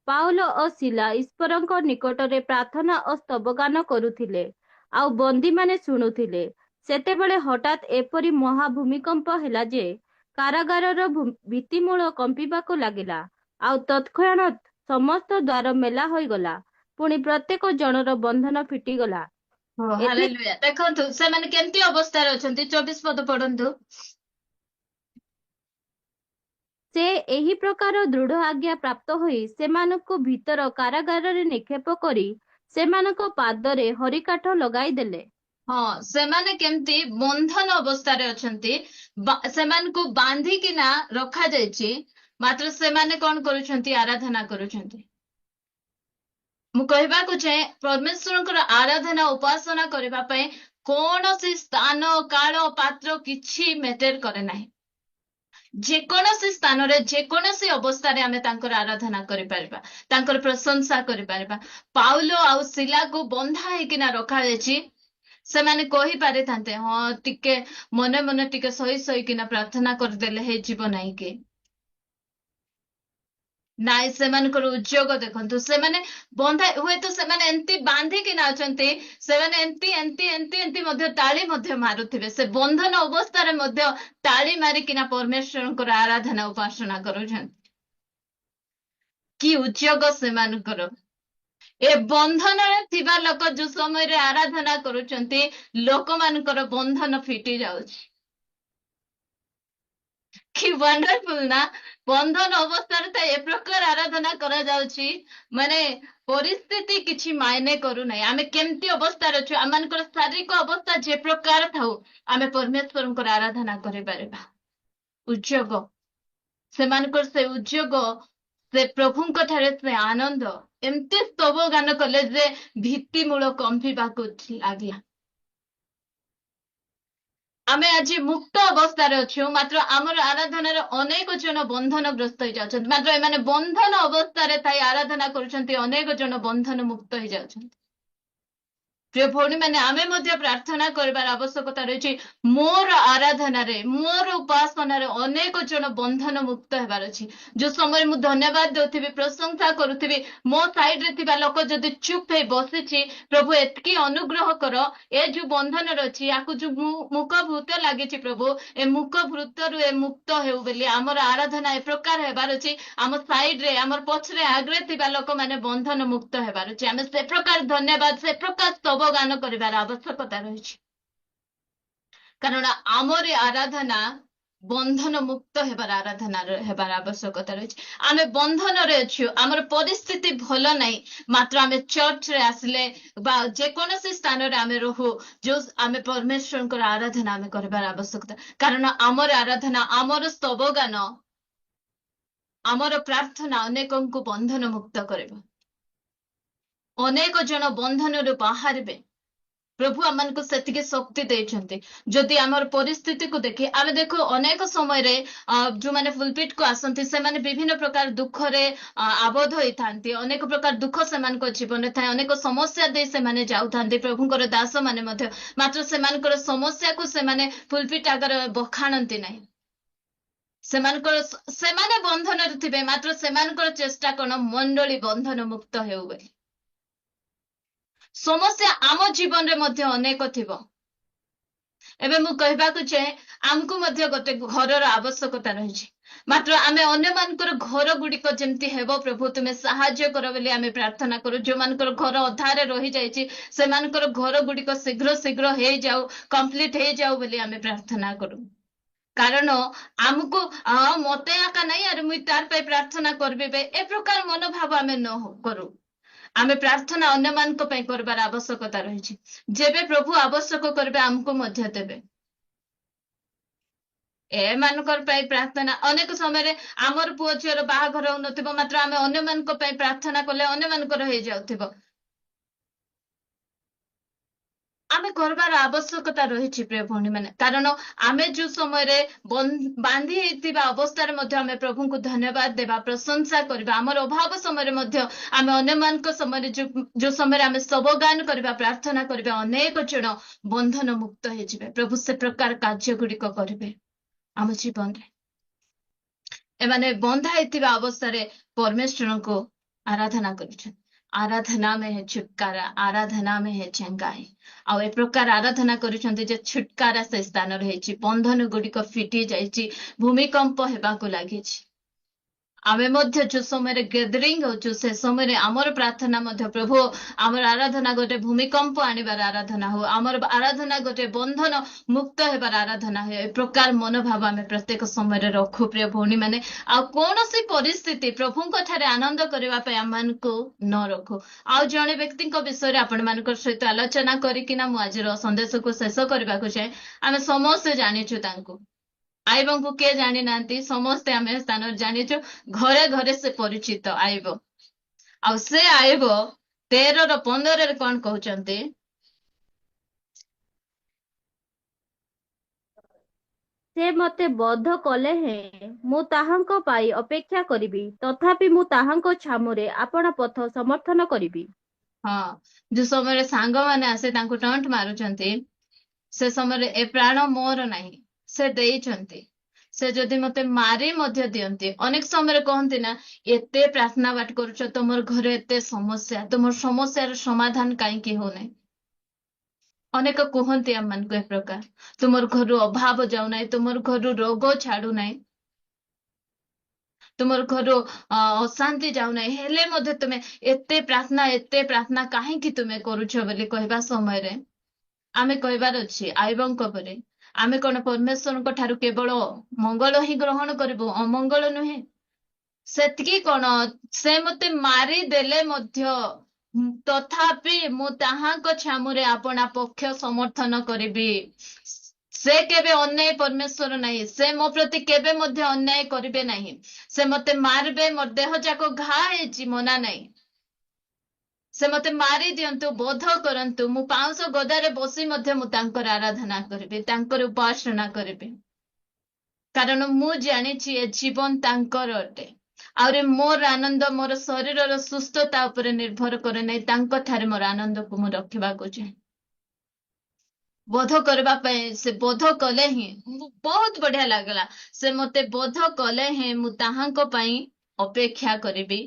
ପାଉଲ ଓ ଶିଲା ଈଶ୍ୱରଙ୍କ ନିକଟରେ ପ୍ରାର୍ଥନା ଓ ସ୍ତବଗାନ କରୁଥିଲେ, ଆଉ ବନ୍ଦୀମାନେ ଶୁଣୁଥିଲେ। ସେତେବେଳେ ହଠାତ୍ ଏପରି ମହାଭୂମିକମ୍ପ ହେଲା ଯେ କାରାଗାରର ଭିତ୍ତିମୂଳ କମ୍ପିବାକୁ ଲାଗିଲା, ଆଉ ତତ୍କ୍ଷଣାତ୍ ସମସ୍ତ ଦ୍ୱାର ମେଲା ହୋଇଗଲା। ପୁଣି ପ୍ରତ୍ୟେକ ଜଣର ବନ୍ଧନ ଫିଟିଗଲା। ଏଥି ହାଲେଲୁୟା। ଦେଖନ୍ତୁ ସେମାନେ କେମିତି ଅବସ୍ଥାରେ ଅଛନ୍ତି, 24 ପଦ ପଢନ୍ତୁ। ସେ ଏହି ପ୍ରକାର ଦୃଢ ଆଜ୍ଞା ପ୍ରାପ୍ତ ହୋଇ ସେମାନଙ୍କୁ ଭିତର କାରାଗାରରେ ନିକ୍ଷେପ କରି ସେମାନଙ୍କ ପାଦରେ ହରିକାଠ ଲଗାଇଦେଲେ। ହଁ, ସେମାନେ କେମିତି ବନ୍ଧନ ଅବସ୍ଥାରେ ଅଛନ୍ତି, ସେମାନଙ୍କୁ ବାନ୍ଧିକିନା ରଖାଯାଇଛି, ମାତ୍ର ସେମାନେ କଣ କରୁଛନ୍ତି? ଆରାଧନା କରୁଛନ୍ତି। ମୁଁ କହିବାକୁ ଚାହେଁ, ପରମେଶ୍ୱରଙ୍କର ଆରାଧନା ଉପାସନା କରିବା ପାଇଁ କୌଣସି ସ୍ଥାନ, କାଳ, ପାତ୍ର କିଛି ମ୍ୟାଟର କରେ ନାହିଁ। ଯେକୌଣସି ସ୍ଥାନରେ, ଯେକୌଣସି ଅବସ୍ଥାରେ ଆମେ ତାଙ୍କର ଆରାଧନା କରିପାରିବା, ତାଙ୍କର ପ୍ରଶଂସା କରିପାରିବା। ପାଉଲ ଆଉ ଶିଲାକୁ ବନ୍ଧା ହେଇକିନା ରଖାଯାଇଛି। ସେମାନେ କହିପାରିଥାନ୍ତେ, ହଁ ଟିକେ ମନେ ମନେ ଟିକେ ସହି ସହିକିନା ପ୍ରାର୍ଥନା କରିଦେଲେ ହେଇଯିବ ନାହିଁ କି? ନାଇଁ, ସେମାନଙ୍କର ଉଦ୍యోଗ ଦେଖନ୍ତୁ। ସେମାନେ ବନ୍ଧା, ହୁଏତ ସେମାନେ ଏମିତି ବାନ୍ଧିକିନା ଅଛନ୍ତି, ସେମାନେ ଏମିତି ଏମିତି ଏମିତି ଏମିତି ମଧ୍ୟ ତାଳି ମଧ୍ୟ ମାରୁଥିବେ। ସେ ବନ୍ଧନ ଅବସ୍ଥାରେ ମଧ୍ୟ ତାଳି ମାରିକିନା ପରମେଶ୍ୱରଙ୍କର ଆରାଧନା ଉପାସନା କରୁଛନ୍ତି। କି ଉଦ୍యోଗ ସେମାନଙ୍କର! ଏ ବନ୍ଧନରେ ଥିବା ଲୋକ ଯୋଉ ସମୟରେ ଆରାଧନା କରୁଛନ୍ତି, ଲୋକମାନଙ୍କର ବନ୍ଧନ ଫିଟି ଯାଉଛି। କି ୱଣ୍ଡରଫୁଲ ନା! ବନ୍ଧନ ଅବସ୍ଥାରେ ଥାଏ ଏ ପ୍ରକାର ଆରାଧନା କରାଯାଉଛି। ମାନେ ପରିସ୍ଥିତି କିଛି ମାୟନେ କରୁନାହିଁ। ଆମେ କେମିତି ଅବସ୍ଥାରେ ଅଛୁ, ଆମମାନଙ୍କର ଶାରୀରିକ ଅବସ୍ଥା ଯେ ପ୍ରକାର ଥାଉ, ଆମେ ପରମେଶ୍ୱରଙ୍କର ଆରାଧନା କରିପାରିବା। ଉଦ୍యోଗ, ସେମାନଙ୍କର ସେ ଉଦ୍యోଗ, ସେ ପ୍ରଭୁଙ୍କ ଠାରେ ସେ ଆନନ୍ଦ, ଏମିତି ସ୍ତବ ଗାନ କଲେ ଯେ ଭିତ୍ତିମୂଳ କମ୍ପିବାକୁ ଲାଗିଲା। ଆମେ ଆଜି ମୁକ୍ତ ଅବସ୍ଥାରେ ଅଛୁ, ମାତ୍ର ଆମର ଆରାଧନାରେ ଅନେକ ଜଣ ବନ୍ଧନଗ୍ରସ୍ତ ହେଇଯାଉଛନ୍ତି। ମାତ୍ର ଏମାନେ ବନ୍ଧନ ଅବସ୍ଥାରେ ଥାଇ ଆରାଧନା କରୁଛନ୍ତି, ଅନେକ ଜଣ ବନ୍ଧନ ମୁକ୍ତ ହେଇଯାଉଛନ୍ତି। ପ୍ରିୟ ଭଉଣୀମାନେ, ଆମେ ମଧ୍ୟ ପ୍ରାର୍ଥନା କରିବାର ଆବଶ୍ୟକତା ରହିଛି। ମୋର ଆରାଧନାରେ, ମୋର ଉପାସନାରେ ଅନେକ ଜଣ ବନ୍ଧନ ମୁକ୍ତ ହେବାର ଅଛି। ଯୋଉ ସମୟରେ ମୁଁ ଧନ୍ୟବାଦ ଦେଉଥିବି, ପ୍ରଶଂସା କରୁଥିବି, ମୋ ସାଇଡରେ ଥିବା ଲୋକ ଯଦି ଚୁପ୍ ହେଇ ବସିଛି, ପ୍ରଭୁ ଏତିକି ଅନୁଗ୍ରହ କର, ଏ ଯୋଉ ବନ୍ଧନରେ ଅଛି, ୟାକୁ ଯୋଉ ମୁକ ଭୂତ ଲାଗିଛି, ପ୍ରଭୁ ଏ ମୁକ ଭୂତରୁ ଏ ମୁକ୍ତ ହେଉ ବୋଲି ଆମର ଆରାଧନା ଏ ପ୍ରକାର ହେବାର ଅଛି। ଆମ ସାଇଡରେ, ଆମର ପଛରେ, ଆଗରେ ଥିବା ଲୋକମାନେ ବନ୍ଧନ ମୁକ୍ତ ହେବାର ଅଛି। ଆମେ ସେ ପ୍ରକାର ଧନ୍ୟବାଦ, ସେ ପ୍ରକାର ସ୍ତବ ଗାନ କରିବାର ଆବଶ୍ୟକତା ରହିଛି। କାରଣ ଆମରି ଆରାଧନା ବନ୍ଧନ ମୁକ୍ତ ହେବାର ଆବଶ୍ୟକତା ରହିଛି। ଆମେ ବନ୍ଧନରେ ଅଛୁ, ଆମର ପରିସ୍ଥିତି ଭଲ ନାହିଁ, ମାତ୍ର ଆମେ ଚର୍ଚ୍ଚରେ ଆସିଲେ ବା ଯେକୌଣସି ସ୍ଥାନରେ ଆମେ ରହୁ, ଯୋଉ ଆମେ ପରମେଶ୍ୱରଙ୍କର ଆରାଧନା ଆମେ କରିବାର ଆବଶ୍ୟକତା। କାରଣ ଆମର ଆରାଧନା, ଆମର ସ୍ତବଗାନ, ଆମର ପ୍ରାର୍ଥନା ଅନେକଙ୍କୁ ବନ୍ଧନ ମୁକ୍ତ କରିବ। ଅନେକ ଜଣ ବନ୍ଧନରୁ ବାହାରିବେ। ପ୍ରଭୁ ଆମମାନଙ୍କୁ ସେତିକି ଶକ୍ତି ଦେଇଛନ୍ତି। ଯଦି ଆମର ପରିସ୍ଥିତିକୁ ଦେଖି ଆମେ ଦେଖୁ, ଅନେକ ସମୟରେ ଯୋଉମାନେ ପୁଲପିଟ୍ କୁ ଆସନ୍ତି, ସେମାନେ ବିଭିନ୍ନ ପ୍ରକାର ଦୁଃଖରେ ଆବଦ୍ଧ ହେଇଥାନ୍ତି। ଅନେକ ପ୍ରକାର ଦୁଃଖ ସେମାନଙ୍କ ଜୀବନରେ ଥାଏ, ଅନେକ ସମସ୍ୟା ଦେଇ ସେମାନେ ଯାଉଥାନ୍ତି, ପ୍ରଭୁଙ୍କର ଦାସ ମାନେ ମଧ୍ୟ। ମାତ୍ର ସେମାନଙ୍କର ସମସ୍ୟାକୁ ସେମାନେ ପୁଲପିଟ୍ ଆଗରେ ବଖାଣନ୍ତି ନାହିଁ। ସେମାନେ ବନ୍ଧନରେ ଥିବେ, ମାତ୍ର ସେମାନଙ୍କର ଚେଷ୍ଟା କଣ? ମଣ୍ଡଳୀ ବନ୍ଧନ ମୁକ୍ତ ହେଉ ବୋଲି। ସମସ୍ୟା ଆମ ଜୀବନରେ ମଧ୍ୟ ଅନେକ ଥିବ। ଏବେ ମୁଁ କହିବାକୁ ଚାହେଁ, ଆମକୁ ମଧ୍ୟ ଗୋଟେ ଘରର ଆବଶ୍ୟକତା ରହିଛି। ମାତ୍ର ଆମେ ଅନ୍ୟମାନଙ୍କର ଘର ଗୁଡିକ ଯେମିତି ହେବ, ପ୍ରଭୁ ତୁମେ ସାହାଯ୍ୟ କର ବୋଲି ଆମେ ପ୍ରାର୍ଥନା କରୁ। ଯୋଉମାନଙ୍କର ଘର ଅଧାରେ ରହିଯାଇଛି, ସେମାନଙ୍କର ଘର ଗୁଡିକ ଶୀଘ୍ର ଶୀଘ୍ର ହେଇଯାଉ, କମ୍ପ୍ଲିଟ ହେଇଯାଉ ବୋଲି ଆମେ ପ୍ରାର୍ଥନା କରୁ। କାରଣ ଆମକୁ ମତେ ଆକା ନାହିଁ, ଆରେ ମୁଇଁ ତାର ପାଇଁ ପ୍ରାର୍ଥନା କରିବି, ଏ ପ୍ରକାର ମନୋଭାବ ଆମେ ନ କରୁ। ଆମେ ପ୍ରାର୍ଥନା ଅନ୍ୟମାନଙ୍କ ପାଇଁ କରିବାର ଆବଶ୍ୟକତା ରହିଛି। ଯେବେ ପ୍ରଭୁ ଆବଶ୍ୟକ କରିବେ, ଆମକୁ ମଧ୍ୟ ଦେବେ। ଏମାନଙ୍କର ପାଇଁ ପ୍ରାର୍ଥନା, ଅନେକ ସମୟରେ ଆମର ପୁଅ ଝିଅର ବାହାଘର ହଉନଥିବ, ମାତ୍ର ଆମେ ଅନ୍ୟମାନଙ୍କ ପାଇଁ ପ୍ରାର୍ଥନା କଲେ ଅନ୍ୟମାନଙ୍କର ହେଇଯାଉଥିବ। ଆମେ କରିବାର ଆବଶ୍ୟକତା ରହିଛି ପ୍ରିୟ ଭଉଣୀ ମାନେ। କାରଣ ଆମେ ଯୋଉ ସମୟରେ ବାନ୍ଧି ହେଇଥିବା ଅବସ୍ଥାରେ ମଧ୍ୟ ଆମେ ପ୍ରଭୁଙ୍କୁ ଧନ୍ୟବାଦ ଦେବା, ପ୍ରଶଂସା କରିବା। ଆମର ଅଭାବ ସମୟରେ ମଧ୍ୟ ଆମେ ଅନ୍ୟମାନଙ୍କ ସମୟରେ ଯୋଉ ସମୟରେ ଆମେ ସ୍ତବଗାନ କରିବା, ପ୍ରାର୍ଥନା କରିବା, ଅନେକ ଜଣ ବନ୍ଧନ ମୁକ୍ତ ହେଇଯିବେ। ପ୍ରଭୁ ସେ ପ୍ରକାର କାର୍ଯ୍ୟ ଗୁଡିକ କରିବେ ଆମ ଜୀବନରେ। ଏମାନେ ବନ୍ଧା ହେଇଥିବା ଅବସ୍ଥାରେ ପରମେଶ୍ୱରଙ୍କୁ ଆରାଧନା କରୁଛନ୍ତି। ଆରାଧନା में है छुटकारा, ଆରାଧନା में है चंगाई। ଆଉ ଏ ପ୍ରକାର ଆରାଧନା କରୁଛନ୍ତି ଯେ ଛୁଟକାରା ସେ ସ୍ଥାନରେ ହେଇଛି, ବନ୍ଧନ ଗୁଡିକ ଫିଟି ଯାଇଛି, ଭୂମିକମ୍ପ ହେବାକୁ ଲାଗିଛି। ଆମେ ମଧ୍ୟ ଯୋଉ ସମୟରେ ଗ୍ୟାଦରିଂ ହଉଛୁ ସେ ସମୟରେ ଆମର ପ୍ରାର୍ଥନା ମଧ୍ୟ ପ୍ରଭୁ ଆମର ଆରାଧନା ଗୋଟେ ଭୂମିକମ୍ପ ଆଣିବାର ଆରାଧନା ହଉ, ଆମର ଆରାଧନା ଗୋଟେ ବନ୍ଧନ ମୁକ୍ତ ହେବାର ଆରାଧନା ହୁଏ। ଏ ପ୍ରକାର ମନୋଭାବ ଆମେ ପ୍ରତ୍ୟେକ ସମୟରେ ରଖୁ ପ୍ରିୟ ଭଉଣୀ ମାନେ। ଆଉ କୌଣସି ପରିସ୍ଥିତି ପ୍ରଭୁଙ୍କ ଠାରେ ଆନନ୍ଦ କରିବା ପାଇଁ ଆମମାନଙ୍କୁ ନ ରଖୁ। ଆଉ ଜଣେ ବ୍ୟକ୍ତିଙ୍କ ବିଷୟରେ ଆପଣମାନଙ୍କ ସହିତ ଆଲୋଚନା କରିକିନା ମୁଁ ଆଜିର ସନ୍ଦେଶକୁ ଶେଷ କରିବାକୁ ଚାହେଁ। ଆମେ ସମସ୍ତେ ଜାଣିଛୁ ତାଙ୍କୁ, ଆଇବଙ୍କୁ କିଏ ଜାଣିନାହାନ୍ତି? ସମସ୍ତେ ଆମେ ସ୍ଥାନରେ ଜାଣିଛୁ। ଘରେ ଘରେ ସେ ପରିଚିତ ଆଇବ। ଆଉ ସେ ଆଇବ 13:15 କଣ କହୁଛନ୍ତି? ସେ ମୋତେ ବଧ କଲେ ହେଁ ମୁଁ ତାହାଙ୍କ ପାଇଁ ଅପେକ୍ଷା କରିବି, ତଥାପି ମୁଁ ତାହାଙ୍କ ଛାମୁରେ ଆପଣା ପଥ ସମର୍ଥନ କରିବି। ହଁ, ଯୋଉ ସମୟରେ ସାଙ୍ଗମାନେ ଆସି ତାଙ୍କୁ ଟଣ୍ଟ ମାରୁଛନ୍ତି, ସେ ସମୟରେ ଏ ପ୍ରାଣ ମୋର ନାହିଁ, ସେ ଦେଇଛନ୍ତି। ସେ ଯଦି ମତେ ମାରି ମଧ୍ୟ ଦିଅନ୍ତି, ଅନେକ ସମୟରେ କହନ୍ତି ନା, ଏତେ ପ୍ରାର୍ଥନା ପାଠ କରୁଛ, ତମର ଘରେ ଏତେ ସମସ୍ୟା, ତୁମର ସମସ୍ୟାର ସମାଧାନ କାହିଁକି ହଉନାହିଁ? ଅନେକ କୁହନ୍ତି ଆମମାନଙ୍କୁ ଏ ପ୍ରକାର, ତୁମର ଘରୁ ଅଭାବ ଯାଉନାହିଁ, ତୁମର ଘରୁ ରୋଗ ଛାଡୁନାହିଁ, ତୁମର ଘରୁ ଅଶାନ୍ତି ଯାଉନାହିଁ, ହେଲେ ମଧ୍ୟ ତୁମେ ଏତେ ପ୍ରାର୍ଥନା କାହିଁକି ତୁମେ କରୁଛ ବୋଲି କହିବା ସମୟରେ ଆମେ କହିବାର ଅଛି ଆଇବଙ୍କ ପରେ ଆମେ କଣ ପରମେଶ୍ୱରଙ୍କ ଠାରୁ କେବଳ ମଙ୍ଗଳ ହିଁ ଗ୍ରହଣ କରିବୁ, ଅମଙ୍ଗଳ ନୁହେଁ? ସେତିକି କଣ, ସେ ମତେ ମାରିଦେଲେ ମଧ୍ୟ ତଥାପି ମୁଁ ତାହାଙ୍କ ଛାମୁରେ ଆପଣା ପକ୍ଷ ସମର୍ଥନ କରିବି। ସେ କେବେ ଅନ୍ୟାୟ ପରମେଶ୍ୱର ନାହିଁ, ସେ ମୋ ପ୍ରତି କେବେ ମଧ୍ୟ ଅନ୍ୟାୟ କରିବେ ନାହିଁ। ସେ ମତେ ମାରିବେ, ମୋର ଦେହ ଯାକ ଘା ହେଇଛି, ମନା ନାହିଁ। ସେ ମତେ ମାରି ଦିଅନ୍ତୁ, ବୋଧ କରନ୍ତୁ, ମୁଁ ପାଉଁଶ ଗଦାରେ ବସି ମଧ୍ୟ ମୁଁ ତାଙ୍କର ଆରାଧନା କରିବି, ତାଙ୍କର ଉପାସନା କରିବି। କାରଣ ମୁଁ ଜାଣିଛି ଏ ଜୀବନ ତାଙ୍କର ଅଟେ। ଆହୁରି ମୋର ଆନନ୍ଦ ମୋର ଶରୀରର ସୁସ୍ଥତା ଉପରେ ନିର୍ଭର କରେ ନାହିଁ, ତାଙ୍କ ଠାରେ ମୋର ଆନନ୍ଦକୁ ମୁଁ ରଖିବାକୁ ଚାହେଁ। ବୋଧ କରିବା ପାଇଁ ସେ ବୋଧ କଲେ ହିଁ ବହୁତ ବଢିଆ ଲାଗିଲା। ସେ ମତେ ବୋଧ କଲେ ହିଁ ମୁଁ ତାହାଙ୍କ ପାଇଁ ଅପେକ୍ଷା କରିବି,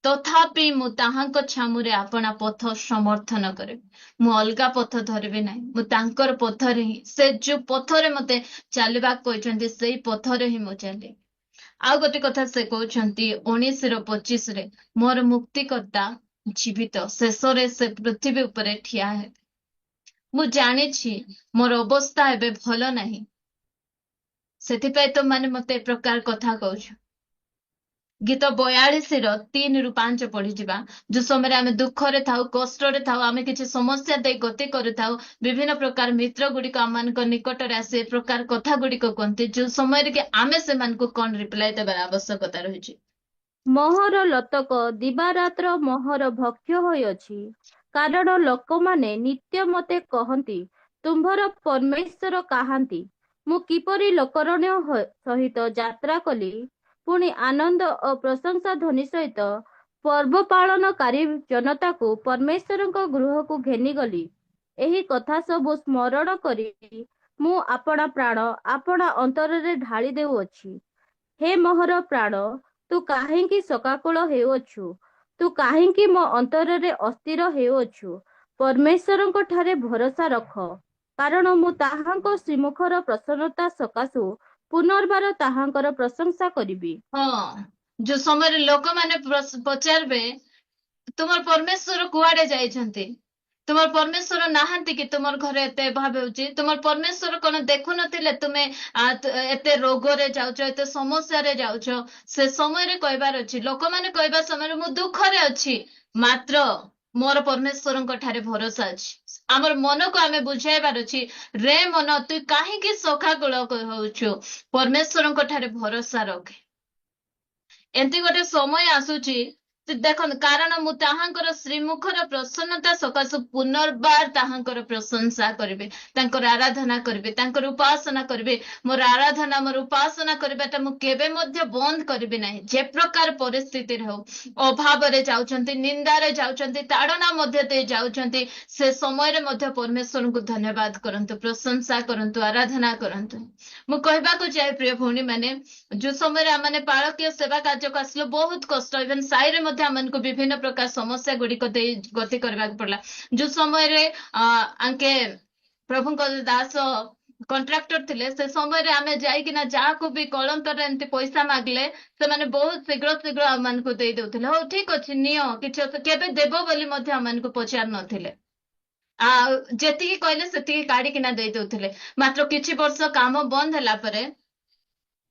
ତଥାପି ମୁଁ ତାହାଙ୍କ ଛାମୁରେ ଆପଣା ପଥ ସମର୍ଥନ କରିବି। ମୁଁ ଅଲଗା ପଥ ଧରିବି ନାହିଁ, ମୁଁ ତାଙ୍କର ପଥରେ ହିଁ, ସେ ଯୋଉ ପଥରେ ମତେ ଚାଲିବାକୁ କହିଛନ୍ତି ସେଇ ପଥରେ ହିଁ ମୁଁ ଚାଲିବି। ଆଉ ଗୋଟେ କଥା ସେ କହୁଛନ୍ତି 19:25, ମୋର ମୁକ୍ତିକର୍ତ୍ତା ଜୀବିତ, ଶେଷରେ ସେ ପୃଥିବୀ ଉପରେ ଠିଆ ହେବେ। ମୁଁ ଜାଣିଛି ମୋର ଅବସ୍ଥା ଏବେ ଭଲ ନାହିଁ, ସେଥିପାଇଁ ତ ମାନେ ମତେ ଏ ପ୍ରକାର କଥା କହୁଛୁ। ଗୀତ 42:3-5 ପଢିଯିବା। ଯୋଉ ସମୟରେ ଆମେ ଦୁଃଖରେ ଥାଉ, କଷ୍ଟରେ ଥାଉ, ଆମେ କିଛି ସମସ୍ୟା ଦେଇ ଗତି କରୁଥାଉ, ବିଭିନ୍ନ ପ୍ରକାର ମିତ୍ର ଗୁଡିକ ଆମମାନଙ୍କ ନିକଟରେ ଆସି ଏ ପ୍ରକାର କଥା ଗୁଡିକ କୁହନ୍ତି, ଯୋଉ ସମୟରେ କି ଆମେ ସେମାନଙ୍କୁ କଣ ରିପ୍ଲାଏ ଦେବାର ଆବଶ୍ୟକତା ରହିଛି? ମୋହର ଲତକ ଦିବାରାତ୍ର ମୋହର ଭକ୍ଷ୍ୟ ହୋଇଅଛି, କାରଣ ଲୋକମାନେ ନିତ୍ୟ ମୋତେ କହନ୍ତି, ତୁମ୍ଭର ପରମେଶ୍ୱର କାହାନ୍ତି? ମୁଁ କିପରି ଲୋକରଣ୍ୟ ସହିତ ଯାତ୍ରା କଲି, ପୁଣି ଆନନ୍ଦ ଓ ପ୍ରଶଂସା ଧ୍ୱନି ସହିତ ପର୍ବ ପାଳନକାରୀ ଜନତାକୁ ପରମେଶ୍ୱରଙ୍କ ଗୃହକୁ ଘେନିଗଲି। ଏହି କଥା ସବୁ ସ୍ମରଣ କରି ମୁଁ ଆପଣା ପ୍ରାଣ ଆପଣା ଅନ୍ତରରେ ଢାଳି ଦେଉଅଛି। ହେ ମୋହର ପ୍ରାଣ, ତୁ କାହିଁକି ଶୋକାକୁଳ ହେଉଅଛୁ? ତୁ କାହିଁକି ମୋ ଅନ୍ତରରେ ଅସ୍ଥିର ହେଉଅଛୁ? ପରମେଶ୍ୱରଙ୍କ ଠାରେ ଭରସା ରଖ, କାରଣ ମୁଁ ତାହାଙ୍କ ଶ୍ରୀମୁଖର ପ୍ରସନ୍ନତା ସକାଶୁ ପୁନର୍ବାର ତାହାଙ୍କର ପ୍ରଶଂସା କରିବି। ହଁ, ଯୋଉ ସମୟରେ ଲୋକମାନେ ପଚାରିବେ ତୁମର ପରମେଶ୍ୱର କୁଆଡେ ଯାଇଛନ୍ତି, ତୁମର ପରମେଶ୍ୱର ନାହାନ୍ତି କି? ତୁମର ଘରେ ଏତେ ଅଭାବ ହେଉଛି, ତୁମର ପରମେଶ୍ୱର କଣ ଦେଖୁନଥିଲେ ତୁମେ ଏତେ ରୋଗରେ ଯାଉଛ, ଏତେ ସମସ୍ୟାରେ ଯାଉଛ? ସେ ସମୟରେ କହିବାର ଅଛି, ଲୋକମାନେ କହିବା ସମୟରେ ମୁଁ ଦୁଃଖରେ ଅଛି, ମାତ୍ର ମୋର ପରମେଶ୍ୱରଙ୍କ ଠାରେ ଭରସା ଅଛି। ଆମର ମନକୁ ଆମେ ବୁଝାଇବାର ଅଛି, ରେ ମନ, ତୁ କାହିଁକି ଶୋକାକୁଳ ହଉଛୁ? ପରମେଶ୍ୱରଙ୍କ ଠାରେ ଭରସା ରଖେ। ଏମିତି ଗୋଟେ ସମୟ ଆସୁଛି, ଦେଖନ୍ତୁ, କାରଣ ମୁଁ ତାହାଙ୍କର ଶ୍ରୀମୁଖର ପ୍ରସନ୍ନତା ସକାଶୁ ପୁନର୍ବାର ତାହାଙ୍କର ପ୍ରଶଂସା କରିବି, ତାଙ୍କର ଆରାଧନା କରିବି, ତାଙ୍କର ଉପାସନା କରିବି। ମୋର ଆରାଧନା, ମୋର ଉପାସନା କରିବାଟା ମୁଁ କେବେ ମଧ୍ୟ ବନ୍ଦ କରିବି ନାହିଁ। ଯେ ପ୍ରକାର ପରିସ୍ଥିତିରେ ହଉ, ଅଭାବରେ ଯାଉଛନ୍ତି, ନିନ୍ଦାରେ ଯାଉଛନ୍ତି, ତାଡନା ମଧ୍ୟ ଦେଇ ଯାଉଛନ୍ତି, ସେ ସମୟରେ ମଧ୍ୟ ପରମେଶ୍ୱରଙ୍କୁ ଧନ୍ୟବାଦ କରନ୍ତୁ, ପ୍ରଶଂସା କରନ୍ତୁ, ଆରାଧନା କରନ୍ତୁ। ମୁଁ କହିବାକୁ ଚାହେଁ ପ୍ରିୟ ଭଉଣୀ ମାନେ, ଯୋଉ ସମୟରେ ଆମେ ପାଳକୀୟ ସେବା କାର୍ଯ୍ୟକୁ ଆସିଲୁ, ବହୁତ କଷ୍ଟ, ଇଭେନ ସାହିରେ ମଧ୍ୟ ଆମକୁ ବିଭିନ୍ନ ପ୍ରକାର ସମସ୍ୟା ଗୁଡିକ ଦେଇ ଗତି କରିବାକୁ ପଡିଲା। ଯୋଉ ସମୟରେ ଆଙ୍କେ ପ୍ରଭୁଙ୍କ ଦାସ କଣ୍ଟ୍ରାକ୍ଟର ଥିଲେ ସେ ସମୟରେ ଆମେ ଯାଇକିନା ଯାହାକୁ ବି କଳନ୍ତର ଏମିତି ପଇସା ମାଗିଲେ ସେମାନେ ବହୁତ ଶୀଘ୍ର ଶୀଘ୍ର ଆମମାନଙ୍କୁ ଦେଇ ଦଉଥିଲେ। ହଉ ଠିକ ଅଛି ନିଅ କିଛି କେବେ ଦେବ ବୋଲି ମଧ୍ୟ ଆମମାନଙ୍କୁ ପଚାରୁ ନଥିଲେ। ଆଉ ଯେତିକି କହିଲେ ସେତିକି କାଢିକିନା ଦେଇ ଦଉଥିଲେ। ମାତ୍ର କିଛି ବର୍ଷ କାମ ବନ୍ଦ ହେଲା ପରେ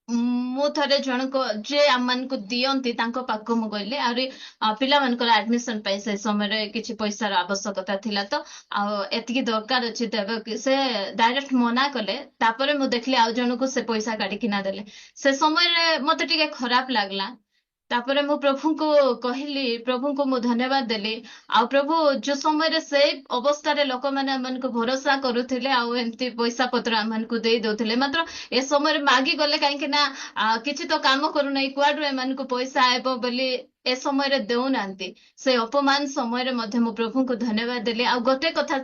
ମୁଁ ଥରେ ଜଣକ ଯେ ଆମମାନଙ୍କୁ ଦିଅନ୍ତି ତାଙ୍କ ପାଖକୁ ମୁଁ ଗଲି ଆହୁରି ପିଲାମାନଙ୍କର ଆଡମିସନ ପାଇଁ ସେ ସମୟରେ କିଛି ପଇସାର ଆବଶ୍ୟକତା ଥିଲା ତ ଆଉ ଏତିକି ଦରକାର ଅଛି ଦେବେ କି ସେ ଡାଇରେକ୍ଟ ମନା କଲେ। ତାପରେ ମୁଁ ଦେଖିଲି ଆଉ ଜଣକୁ ସେ ପଇସା କାଢିକିନା ଦେଲେ। ସେ ସମୟରେ ମତେ ଟିକେ ଖରାପ ଲାଗିଲା। ତାପରେ ମୁଁ ପ୍ରଭୁଙ୍କୁ କହିଲି ପ୍ରଭୁଙ୍କୁ ମୁଁ ଧନ୍ୟବାଦ ଦେଲି। ଆଉ ପ୍ରଭୁ ଯୋଉ ସମୟରେ ସେଇ ଅବସ୍ଥାରେ ଲୋକମାନେ ଆମମାନଙ୍କୁ ଭରସା କରୁଥିଲେ ଆଉ ଏମିତି ପଇସା ପତ୍ର ଆମମାନଙ୍କୁ ଦେଇ ଦଉଥିଲେ ମାତ୍ର ଏ ସମୟରେ ମାଗି ଗଲେ କାହିଁକି ନା କିଛି ତ କାମ କରୁନାହିଁ କୁଆଡୁ ଏମାନଙ୍କୁ ପଇସା ଆଇବ ବୋଲି ଏ ସମୟରେ ଦେଉନାହାନ୍ତି। ସେ ଅପମାନ ସମୟରେ ମଧ୍ୟ ମୁଁ ପ୍ରଭୁଙ୍କୁ ଧନ୍ୟବାଦ ଦେଲି। ଆଉ ଗୋଟେ କଥା